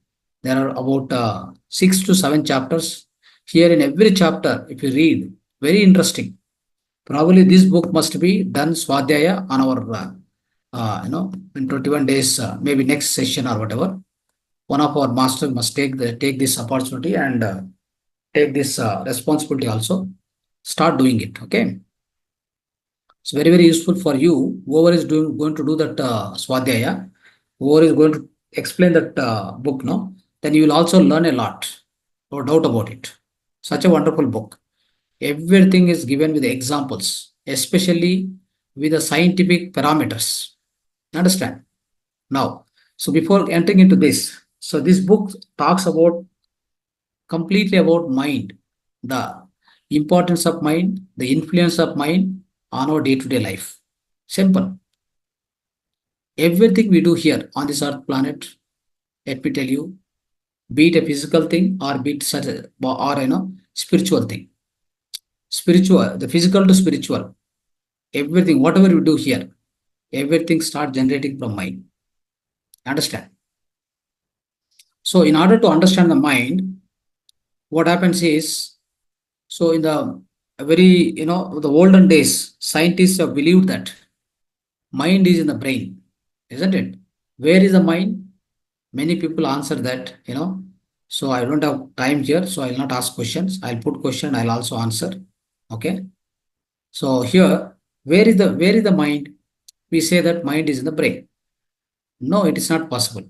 There are about 6 to 7 chapters. Here in every chapter, if you read, very interesting. Probably this book must be done Swadhyaya on our, in 21 days, maybe next session or whatever. One of our masters must take this opportunity and take this responsibility also. Start doing it. Okay. It's very, very useful for you. Whoever is going to do that Swadhyaya, whoever is going to explain that book, no, then you will also learn a lot. No doubt about it. Such a wonderful book. Everything is given with examples, especially with the scientific parameters. Understand? Now, so before entering into this, so this book talks about completely about mind, the importance of mind, the influence of mind on our day-to-day life. Simple. Everything we do here on this earth planet, let me tell you, be it a physical thing or be it spiritual thing. Spiritual, the physical to spiritual, everything, whatever we do here, everything starts generating from mind. Understand? So in order to understand the mind, what happens is, so in the the olden days, scientists have believed that mind is in the brain, isn't it? Where is the mind? Many people answer that, So I don't have time here, so I'll not ask questions. I'll put question, I'll also answer. Okay. So here, where is the mind? We say that mind is in the brain. No, it is not possible.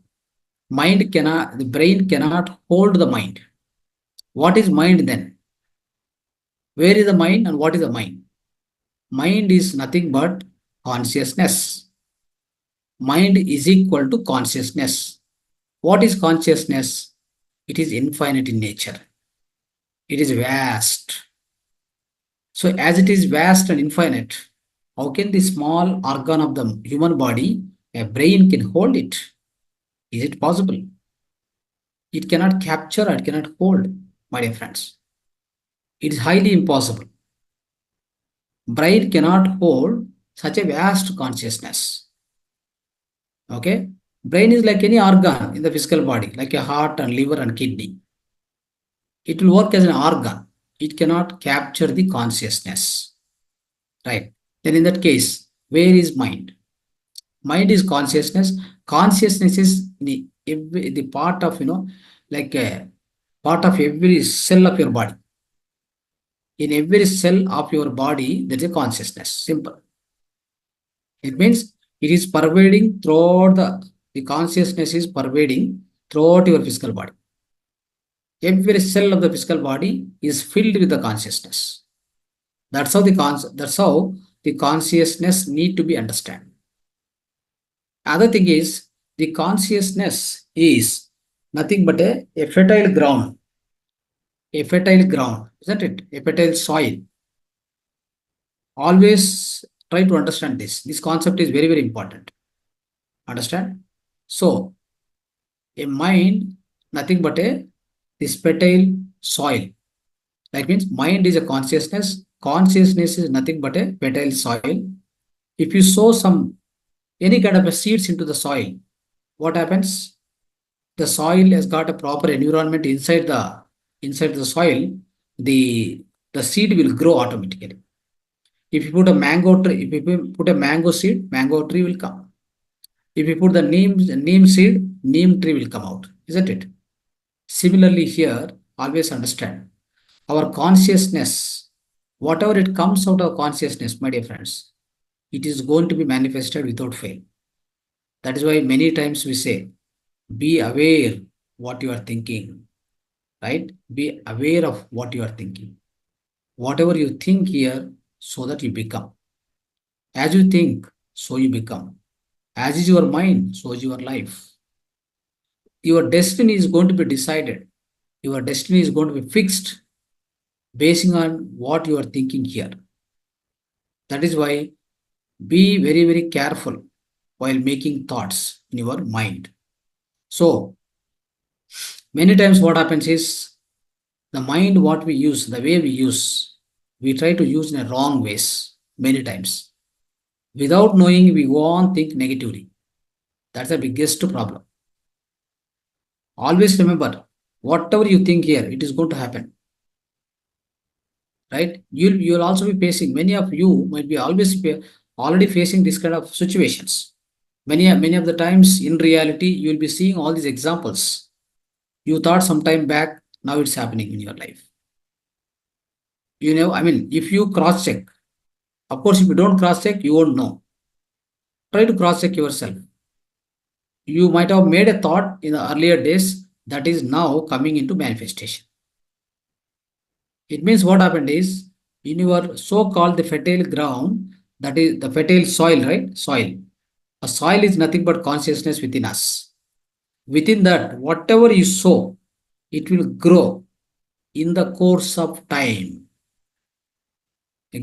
The brain cannot hold the mind. What is mind then? Where is the mind and what is the mind? Mind is nothing but consciousness. Mind is equal to consciousness. What is consciousness? It is infinite in nature. It is vast. So as it is vast and infinite, how can the small organ of the human body, a brain, can hold it? Is it possible? It cannot capture, it cannot hold, my dear friends. It is highly impossible. Brain cannot hold such a vast consciousness. Okay? Brain is like any organ in the physical body, like a heart and liver and kidney. It will work as an organ. it cannot capture the consciousness, right? Then in that case, where is mind? Mind is consciousness. Consciousness is the part of, like a part of every cell of your body. In every cell of your body, there is a consciousness. Simple. It means it is pervading throughout the consciousness is pervading throughout your physical body. Every cell of the physical body is filled with the consciousness. That's how the consciousness need to be understood. Other thing is the consciousness is nothing but a fertile ground. A fertile ground, isn't it? A fertile soil. Always try to understand this. This concept is very, very important. Understand? So, a mind, nothing but this fertile soil. That means mind is a consciousness. Consciousness is nothing but a fertile soil. If you sow any kind of a seeds into the soil, what happens? The soil has got a proper environment inside the soil. The seed will grow automatically. If you put a mango tree, if you put a mango seed, mango tree will come. If you put the neem seed, neem tree will come out, isn't it? Similarly, here, always understand our consciousness, whatever it comes out of consciousness, my dear friends, it is going to be manifested without fail. That is why many times we say, be aware what you are thinking, right? Be aware of what you are thinking. Whatever you think here, so that you become. As you think, so you become. As is your mind, so is your life. Your destiny is going to be decided. Your destiny is going to be fixed basing on what you are thinking here. That is why be very, very careful while making thoughts in your mind. So, many times what happens is the mind, what we use, the way we use, we try to use in a wrong ways many times. Without knowing, we go on think negatively. That's the biggest problem. Always remember, whatever you think here, it is going to happen. Right? You'll also be facing, many of you might be already facing this kind of situations. Many of the times in reality, you'll be seeing all these examples. You thought some time back, now it's happening in your life. If you cross check, of course, if you don't cross check, you won't know. Try to cross check yourself. You might have made a thought in the earlier days that is now coming into manifestation. It means what happened is in your so-called the fertile ground, that is the fertile soil, right? Soil. A soil is nothing but consciousness within us. Within that, whatever you sow, it will grow in the course of time.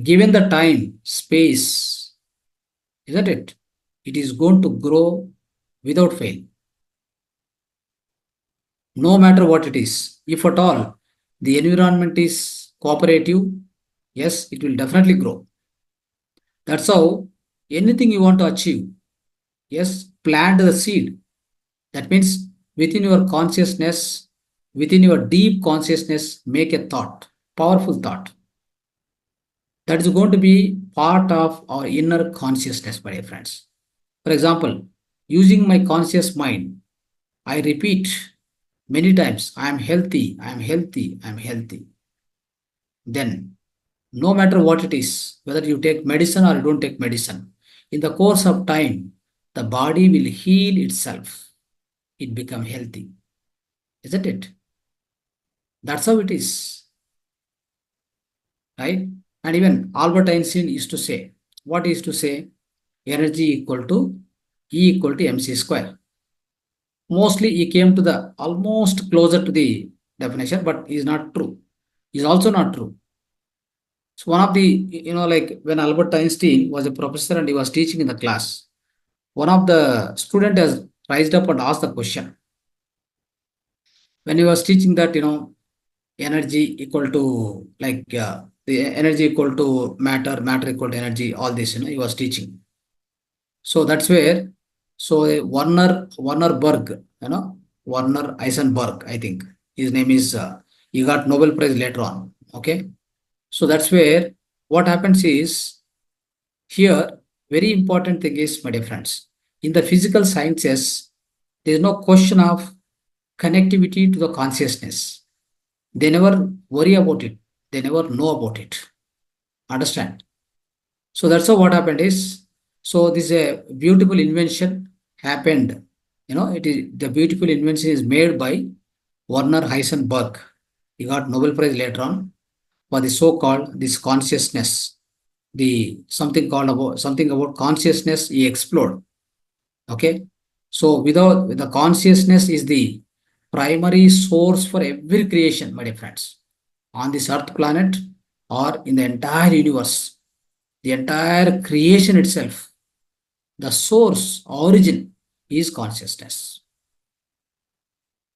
Given the time, space, isn't it? It is going to grow without fail. No matter what it is. If at all the environment is cooperative, yes, it will definitely grow. That's how anything you want to achieve, yes, plant the seed. That means within your consciousness, within your deep consciousness, make a thought, powerful thought. That is going to be part of our inner consciousness, my dear friends. For example, using my conscious mind, I repeat many times, I am healthy, I am healthy, I am healthy. Then, no matter what it is, whether you take medicine or you don't take medicine, in the course of time, the body will heal itself. It become healthy. Isn't it? That's how it is. Right? And even Albert Einstein used to say, what he used to say? Energy equal to E equal to mc square. Mostly he came to the almost closer to the definition, but is not true. Is also not true. So one of the, like when Albert Einstein was a professor and he was teaching in the class, one of the student has raised up and asked the question. When he was teaching that, energy equal to the energy equal to matter, matter equal to energy, all this, he was teaching. So that's where, so Werner Berg, Werner Heisenberg, I think his name is, he got Nobel Prize later on. Okay. So that's where what happens is here, very important thing is, my dear friends, in the physical sciences, there is no question of connectivity to the consciousness. They never worry about it. They never know about it. Understand? So that's how what happened is, so this is a beautiful invention happened. It is the beautiful invention is made by Werner Heisenberg. He got Nobel Prize later on for the so-called this consciousness. The something about consciousness he explored. Okay. So without the consciousness is the primary source for every creation, my dear friends, on this earth planet or in the entire universe, the entire creation itself, the source, origin is consciousness.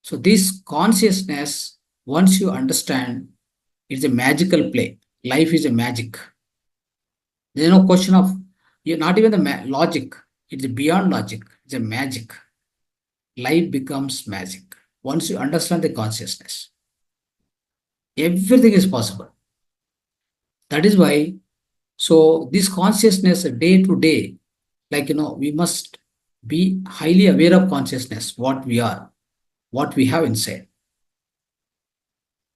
So this consciousness, once you understand, it's a magical play. Life is a magic. There is no question of not even the logic. It's beyond logic. It's a magic. Life becomes magic once you understand the consciousness. Everything is possible. That is why, so this consciousness day to day, we must be highly aware of consciousness, what we are, what we have inside.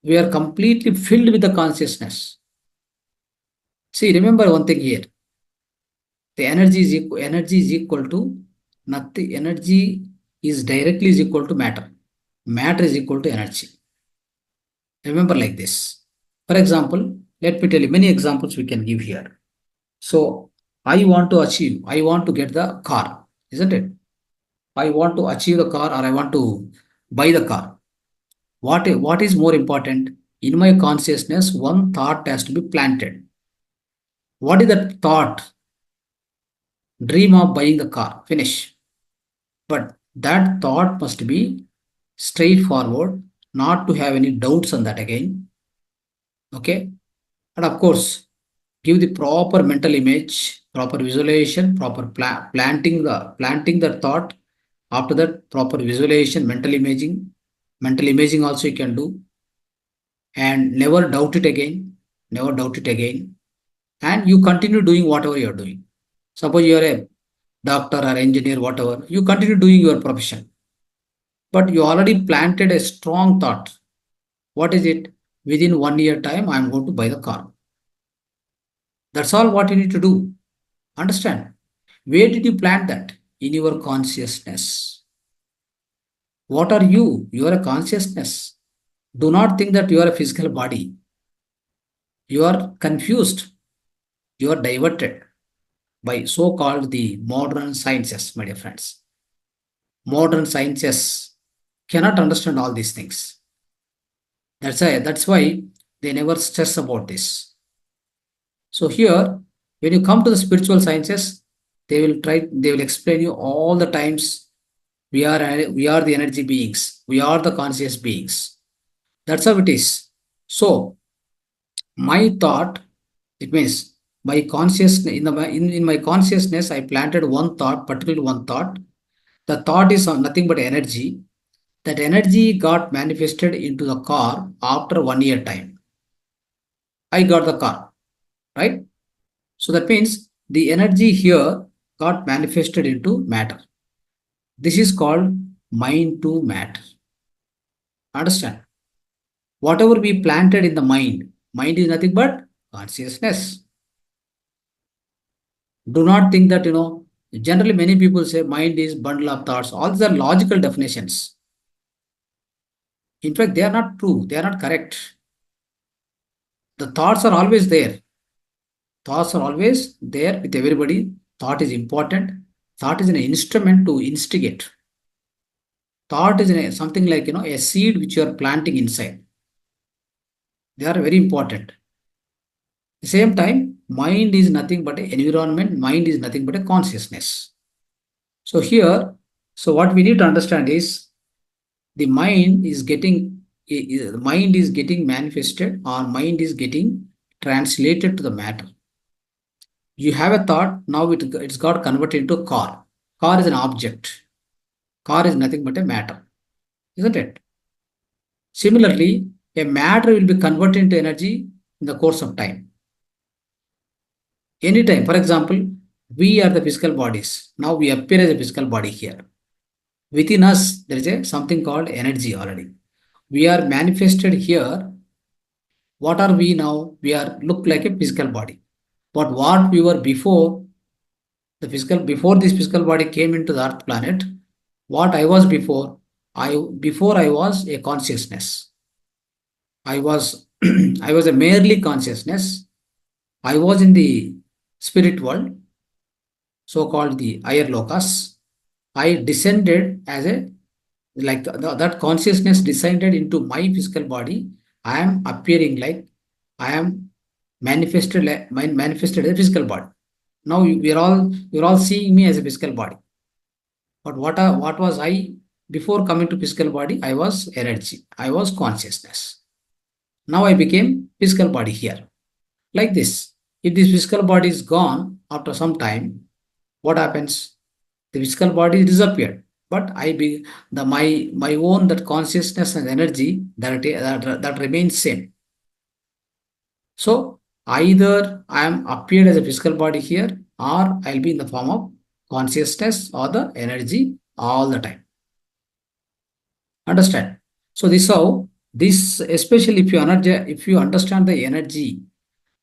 We are completely filled with the consciousness. See, remember one thing here. The energy is equal to nothing. Energy is directly is equal to matter. Matter is equal to energy. Remember like this. For example, let me tell you many examples we can give here. So I want to get the car, isn't it? I want to achieve the car or I want to buy the car. What is more important? In my consciousness, one thought has to be planted. What is that thought? Dream of buying the car. Finish. But that thought must be straightforward, not to have any doubts on that again. Okay. And of course, give the proper mental image, proper visualization, proper planting the thought. After that, proper visualization, mental imaging also you can do, and never doubt it again. Never doubt it again, and you continue doing whatever you are doing. Suppose you are a doctor or engineer, whatever, you continue doing your profession, but you already planted a strong thought. What is it? Within 1 year time, I am going to buy the car. That's all what you need to do. Understand? Where did you plant that? In your consciousness. What are you? You are a consciousness. Do not think that you are a physical body. You are confused. You are diverted by so-called the modern sciences, my dear friends. Modern sciences cannot understand all these things. That's why they never stress about this. So here, when you come to the spiritual sciences, they will explain you all the times we are the energy beings. We are the conscious beings. That's how it is. So my thought, it means my consciousness in my consciousness, I planted one thought, particularly one thought. The thought is nothing but energy. That energy got manifested into the car after 1 year time. I got the car, right? So that means the energy here got manifested into matter. This is called mind to matter. Understand? Whatever we planted in the mind is nothing but consciousness. Do not think that, generally many people say mind is bundle of thoughts. All these are logical definitions. In fact, they are not true. They are not correct. The thoughts are always there. Thoughts are always there with everybody. Thought is important. Thought is an instrument to instigate. Thought is something like, a seed which you are planting inside. They are very important. At the same time, mind is nothing but an environment. Mind is nothing but a consciousness. So here, so what we need to understand is the mind is getting manifested, or mind is getting translated to the matter. You have a thought, now it's got converted into a car. Car is an object. Car is nothing but a matter, isn't it? Similarly, a matter will be converted into energy in the course of time. Anytime, for example, we are the physical bodies. Now we appear as a physical body here. Within us, there is something called energy already. We are manifested here. What are we now? We are look like a physical body. But what we were before before this physical body came into the earth planet, what I was before, I was a consciousness. I was I was a merely consciousness. I was in the spirit world, so called the higher lokas. I descended as a that consciousness descended into my physical body. I am appearing like I am manifested as a physical body. Now you're all seeing me as a physical body. But what was I before coming to physical body? I was energy. I was consciousness. Now I became physical body here. Like this. If this physical body is gone after some time, what happens? The physical body disappeared. But my own that consciousness and energy that remains same. So either I am appeared as a physical body here, or I'll be in the form of consciousness or the energy all the time. Understand? So this how this, especially if you understand the energy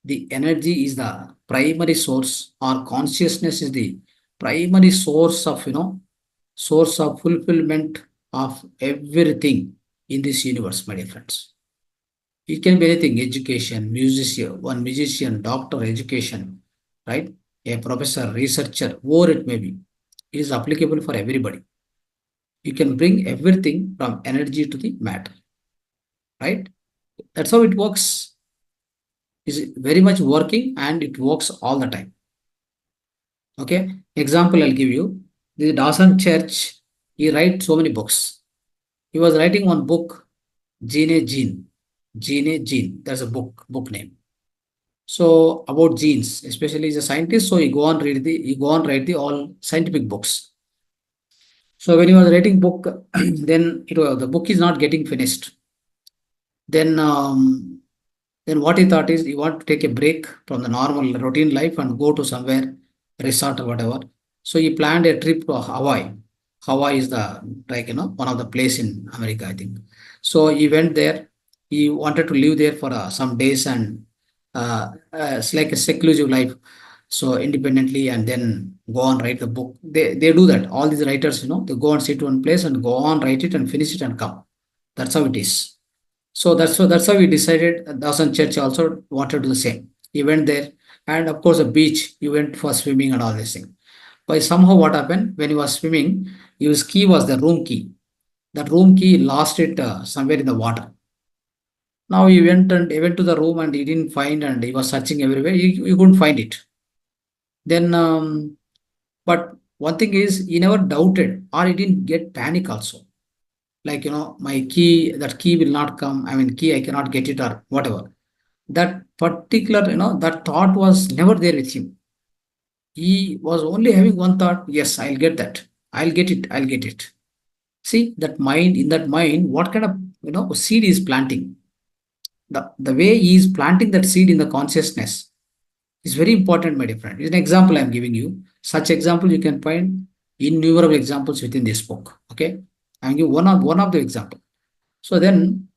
is the primary source, or consciousness is the primary source of source of fulfillment of everything in this universe, my dear friends. It can be anything: education, one musician, doctor, education, right? A professor, researcher, whatever it may be. It is applicable for everybody. You can bring everything from energy to the matter, right? That's how it works. Is very much working, and it works all the time. Okay. Example I'll give you. The Dawson Church, he writes so many books. He was writing one book, Gene. That's a book name. So about genes, especially he's a scientist, so he go on write the all scientific books. So when he was writing book, then the book is not getting finished. Then what he thought is he want to take a break from the normal routine life and go to somewhere, resort or whatever. So he planned a trip to Hawaii. Hawaii is the one of the place in America, I think. So he went there. He wanted to live there for some days, and it's like a seclusive life. So independently, and then go on write the book. They do that. All these writers, they go and sit to one place and go on write it and finish it and come. That's how it is. So that's how we decided. Dawson Church also wanted to do the same. He went there, and of course a beach. He went for swimming and all this thing. But somehow what happened when he was swimming, his key was the room key. That room key, he lost it somewhere in the water. Now he went to the room and he didn't find, and he was searching everywhere. He couldn't find it. Then, but one thing is he never doubted, or he didn't get panic also. Like my key, that key will not come. I mean, key I cannot get it or whatever. That particular that thought was never there with him. He was only having one thought: yes, I'll get that. I'll get it. I'll get it. See that mind. In that mind, what kind of seed is planting? The way he is planting that seed in the consciousness is very important, my dear friend. It's an example I'm giving you. Such example you can find innumerable examples within this book. Okay, I'm giving one of the example. So then,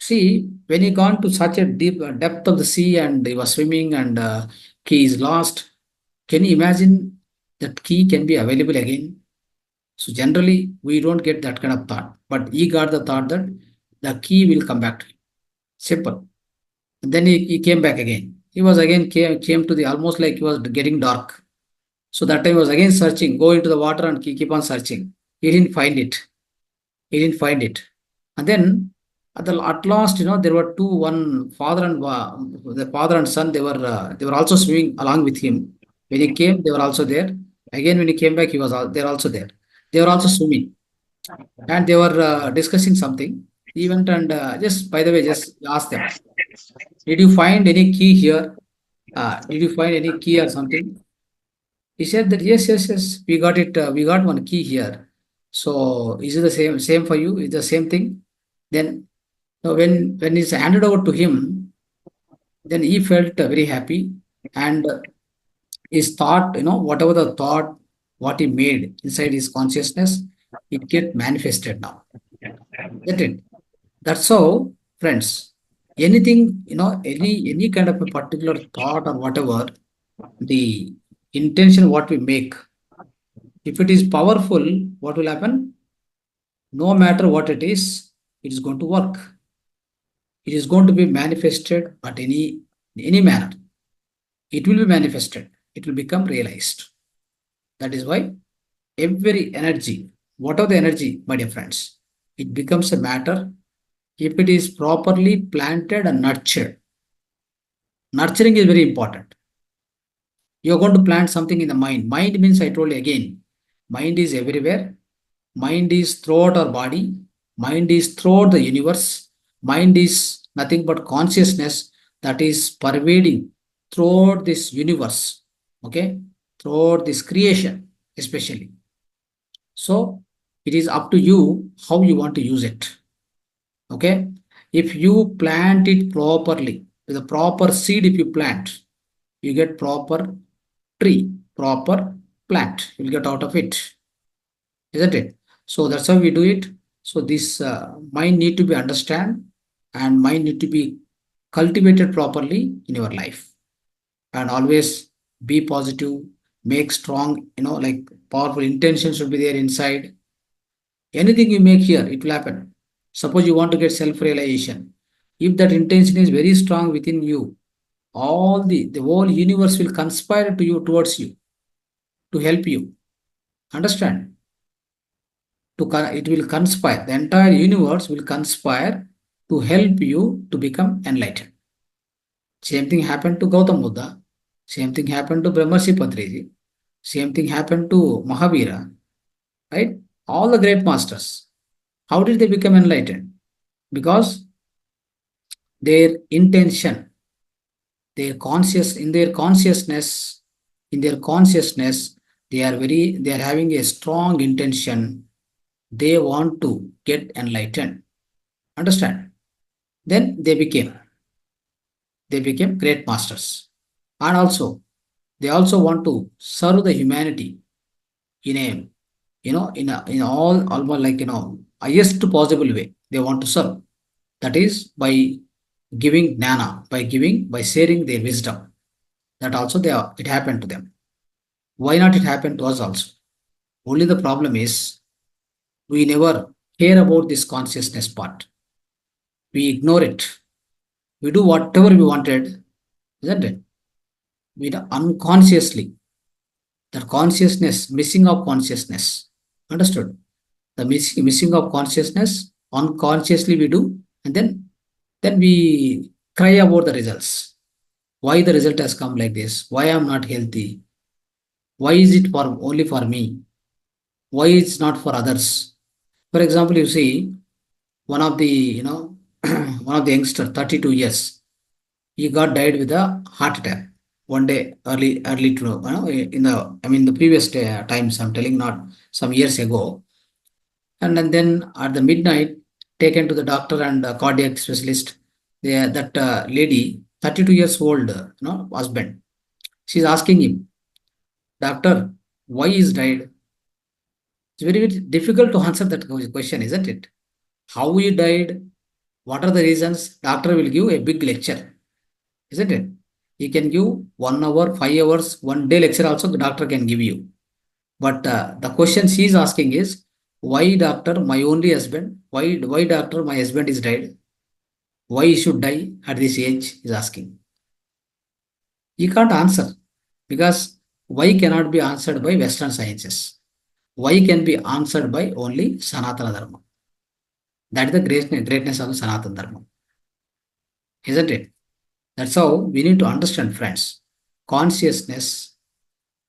see, when he gone to such a deep depth of the sea and he was swimming, and key is lost. Can you imagine that key can be available again? So generally, we don't get that kind of thought, but he got the thought that the key will come back to him. Simple. And then he came back again. He was again came to the almost like he was getting dark. So that time he was again searching, go into the water and keep on searching. He didn't find it. And then at last, there were one father and the father and son. They were also swimming along with him. When he came, they were also there. Again, when he came back, they're also there. They were also swimming, and they were discussing something. He went and just by the way, just asked them, "Did you find any key here? Did you find any key or something?" He said that yes, we got it. We got one key here. So is it the same for you? Is the same thing? Then when it's handed over to him, Then he felt very happy, and his thought, whatever the thought, what he made inside his consciousness, it get manifested now. Get it? That's how, friends, anything, any kind of a particular thought or whatever, the intention what we make, if it is powerful, what will happen? No matter what it is going to work. It is going to be manifested at any manner. It will be manifested. It will become realized. That is why every energy, whatever the energy, my dear friends, it becomes a matter if it is properly planted and nurtured. Nurturing is very important. You're going to plant something in the mind. Mind means, I told you again, mind is everywhere. Mind is throughout our body. Mind is throughout the universe. Mind is nothing but consciousness that is pervading throughout this universe. Okay? Throughout this creation, especially. So, it is up to you how you want to use it. Okay? If you plant it properly, with a proper seed, if you plant, you get proper tree, proper plant, you'll get out of it. Isn't it? So that's how we do it. So this mind need to be understand, and mind need to be cultivated properly in your life, and always be positive, make strong, like powerful intention should be there inside. Anything you make here, it will happen. Suppose you want to get self-realization. If that intention is very strong within you, all the whole universe will conspire to you, towards you, to help you. Understand? It will conspire. The entire universe will conspire to help you to become enlightened. Same thing happened to Gautam Buddha. Same thing happened to Brahmarshi Patriji. Same thing happened to Mahavira. Right? All the great masters. How did they become enlightened? Because their intention, in their consciousness, they are having a strong intention. They want to get enlightened. Understand? Then they became great masters. And also, they also want to serve the humanity in a, in all almost like, highest possible way. They want to serve. That is by giving Dhyana, by sharing their wisdom. That also it happened to them. Why not it happened to us also? Only the problem is we never care about this consciousness part. We ignore it. We do whatever we wanted, isn't it? We do unconsciously. That consciousness, missing of consciousness. Understood? The missing of consciousness, unconsciously we do, and then we cry about the results. Why the result has come like this? Why I'm not healthy? Why is it only for me? Why it's not for others? For example, you see one of the one of the youngster, 32 years, he got died with a heart attack one day early to in the previous times, I'm telling, not some years ago. And then at the midnight, taken to the doctor and cardiac specialist. That lady, 32 years old, husband, she's asking him, doctor, why is died? It's very, very difficult to answer that question, isn't it? How he died, what are the reasons? Doctor will give a big lecture, isn't it? He can give 1 hour, 5 hours, one day lecture also the doctor can give you. But the question she is asking is, why doctor, my only husband, why doctor, my husband is died? Why he should die at this age, is asking. He can't answer, because why cannot be answered by Western sciences? Why can be answered by only Sanatana Dharma? That is the greatness of the Sanatana Dharma, isn't it? That's how we need to understand, friends. Consciousness,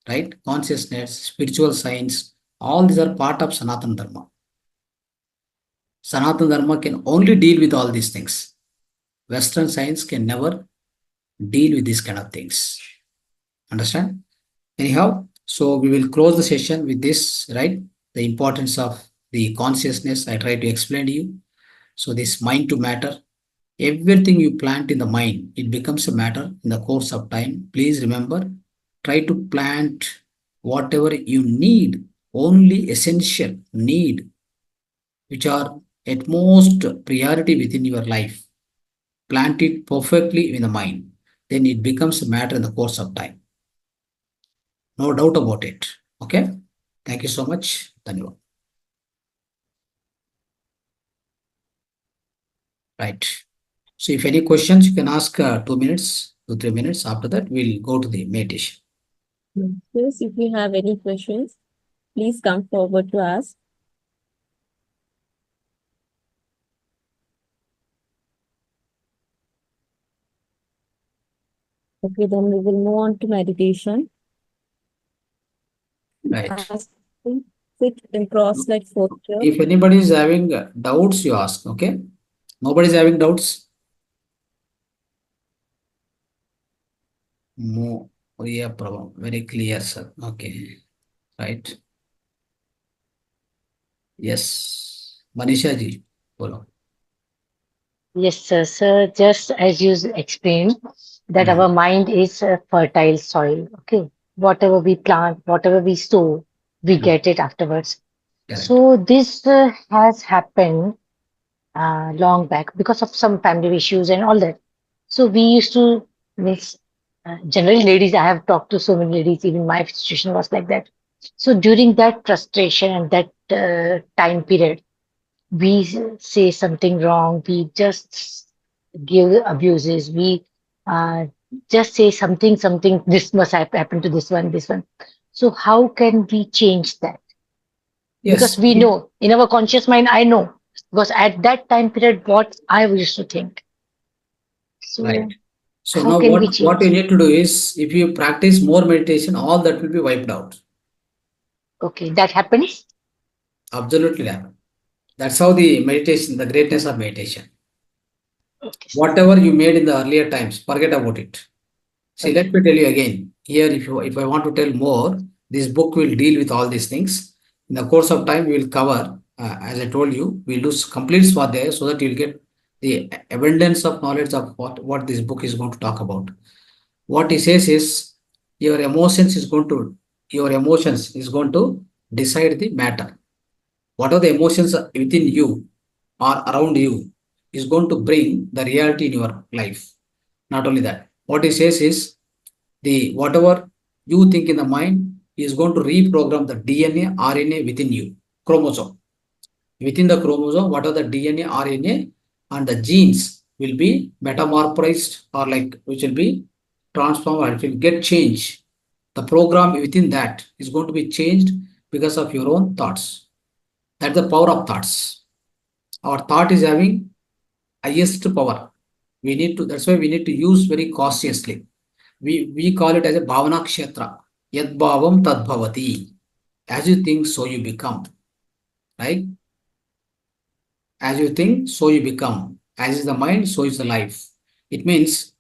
right? Consciousness, spiritual science, all these are part of Sanatana Dharma. Sanatana Dharma can only deal with all these things. Western science can never deal with these kind of things. Understand? Anyhow, so we will close the session with this, right? The importance of the consciousness I try to explain to you. So this mind to matter, Everything you plant in the mind, it becomes a matter in the course of time. Please remember, try to plant whatever you need, only essential need, which are at most priority within your life. Plant it perfectly in the mind. Then it becomes a matter in the course of time. No doubt about it. Okay? Thank you so much. Dhanyavad. Right. So if any questions, you can ask 2 minutes, 2, 3 minutes. After that, we'll go to the meditation. Yes, if you have any questions, please come forward to ask. Okay, then we will move on to meditation. Right. Sit in cross-legged posture. If anybody is having doubts, you ask. Okay? Nobody is having doubts? No. Yeah, problem. Very clear, sir. Okay. Right. Yes. Manisha ji, bolo. Yes, sir. Sir, just as you explained, that Hmm. our mind is a fertile soil. Okay. Whatever we plant, whatever we sow, we Hmm. get it afterwards. Correct. So this has happened long back because of some family issues and all that. So we used to miss, generally ladies, I have talked to so many ladies, even my situation was like that. So during that frustration and that time period, we say something wrong, we just give abuses, we uh, just say something, this must have happened to this one. So how can we change that? Because Yes. we know in our conscious mind, I know, because at that time period, what I used to think. Right. So So how now can we what you change? need to do is, if you practice more meditation, all that will be wiped out. Okay, that happens. Absolutely happen. That's how the meditation, the greatness of meditation. Okay, sir. Whatever you made in the earlier times, forget about it. See, let Okay, me tell you again. Here, if I want to tell more, this book will deal with all these things. In the course of time, we will cover. As I told you, we'll do complete swadhyaya so that you'll get the abundance of knowledge of what this book is going to talk about. What he says is, your emotions is going to decide the matter. What are the emotions within you or around you is going to bring the reality in your life. Not only that, what he says is, the whatever you think in the mind is going to reprogram the DNA, RNA within you, chromosome. Within the chromosome, what are the DNA, RNA, and the genes will be metamorphosed, or like which will be transformed, or it will get changed. The program within that is going to be changed because of your own thoughts. That's the power of thoughts. Our thought is having highest power. That's why we need to use very cautiously. We call it as a bhavana kshetra. Yad bhavam tad bhavati. As you think, so you become. Right? As you think, so you become. As is the mind, so is the life. It means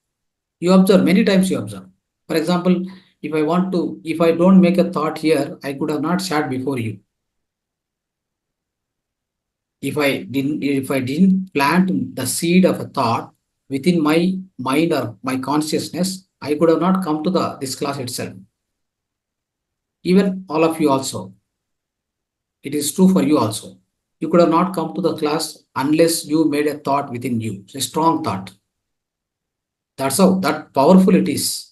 you observe, many times you observe. For example, if I don't make a thought here, I could have not sat before you. If I didn't plant the seed of a thought within my mind or my consciousness, I could have not come to this class itself. Even all of you also. It is true for you also. You could have not come to the class unless you made a thought within you, a strong thought. That's how that powerful it is.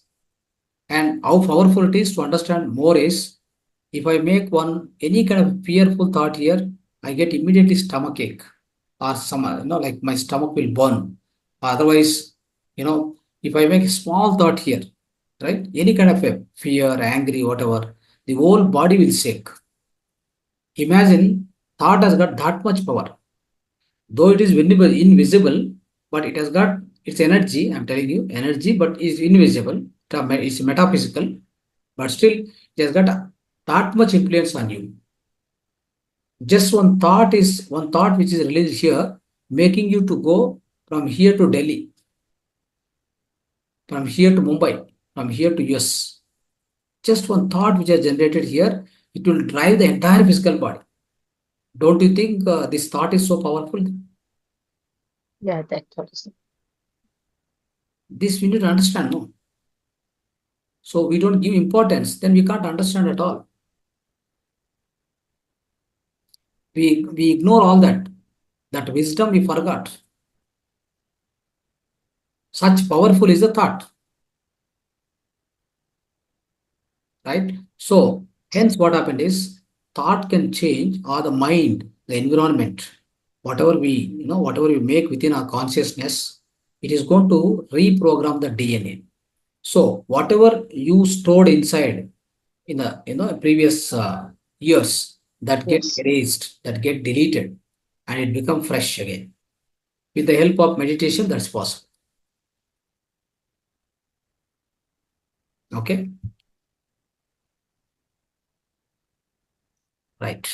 And how powerful it is to understand more is, if I make any kind of fearful thought here, I get immediately stomach ache, or some like my stomach will burn. Otherwise, if I make a small thought here, right, any kind of a fear, angry, whatever, the whole body will shake. Imagine, thought has got that much power. Though it is invisible, but it has got its energy. I'm telling you, energy, but is invisible. It's metaphysical, but still, it has got that much influence on you. Just one thought which is released here, making you to go from here to Delhi, from here to Mumbai, from here to US. Just one thought which is generated here, it will drive the entire physical body. Don't you think this thought is so powerful? yeah, that thought is. This we need to understand, no? So we don't give importance, then we can't understand at all. We ignore all that. That wisdom we forgot. Such powerful is the thought, right? So hence what happened is thought can change, or the mind, the environment, whatever whatever we make within our consciousness, it is going to reprogram the DNA. So whatever you stored inside in the previous years, that get Yes. erased, that get deleted, and it become fresh again. With the help of meditation, that's possible. Okay. Right.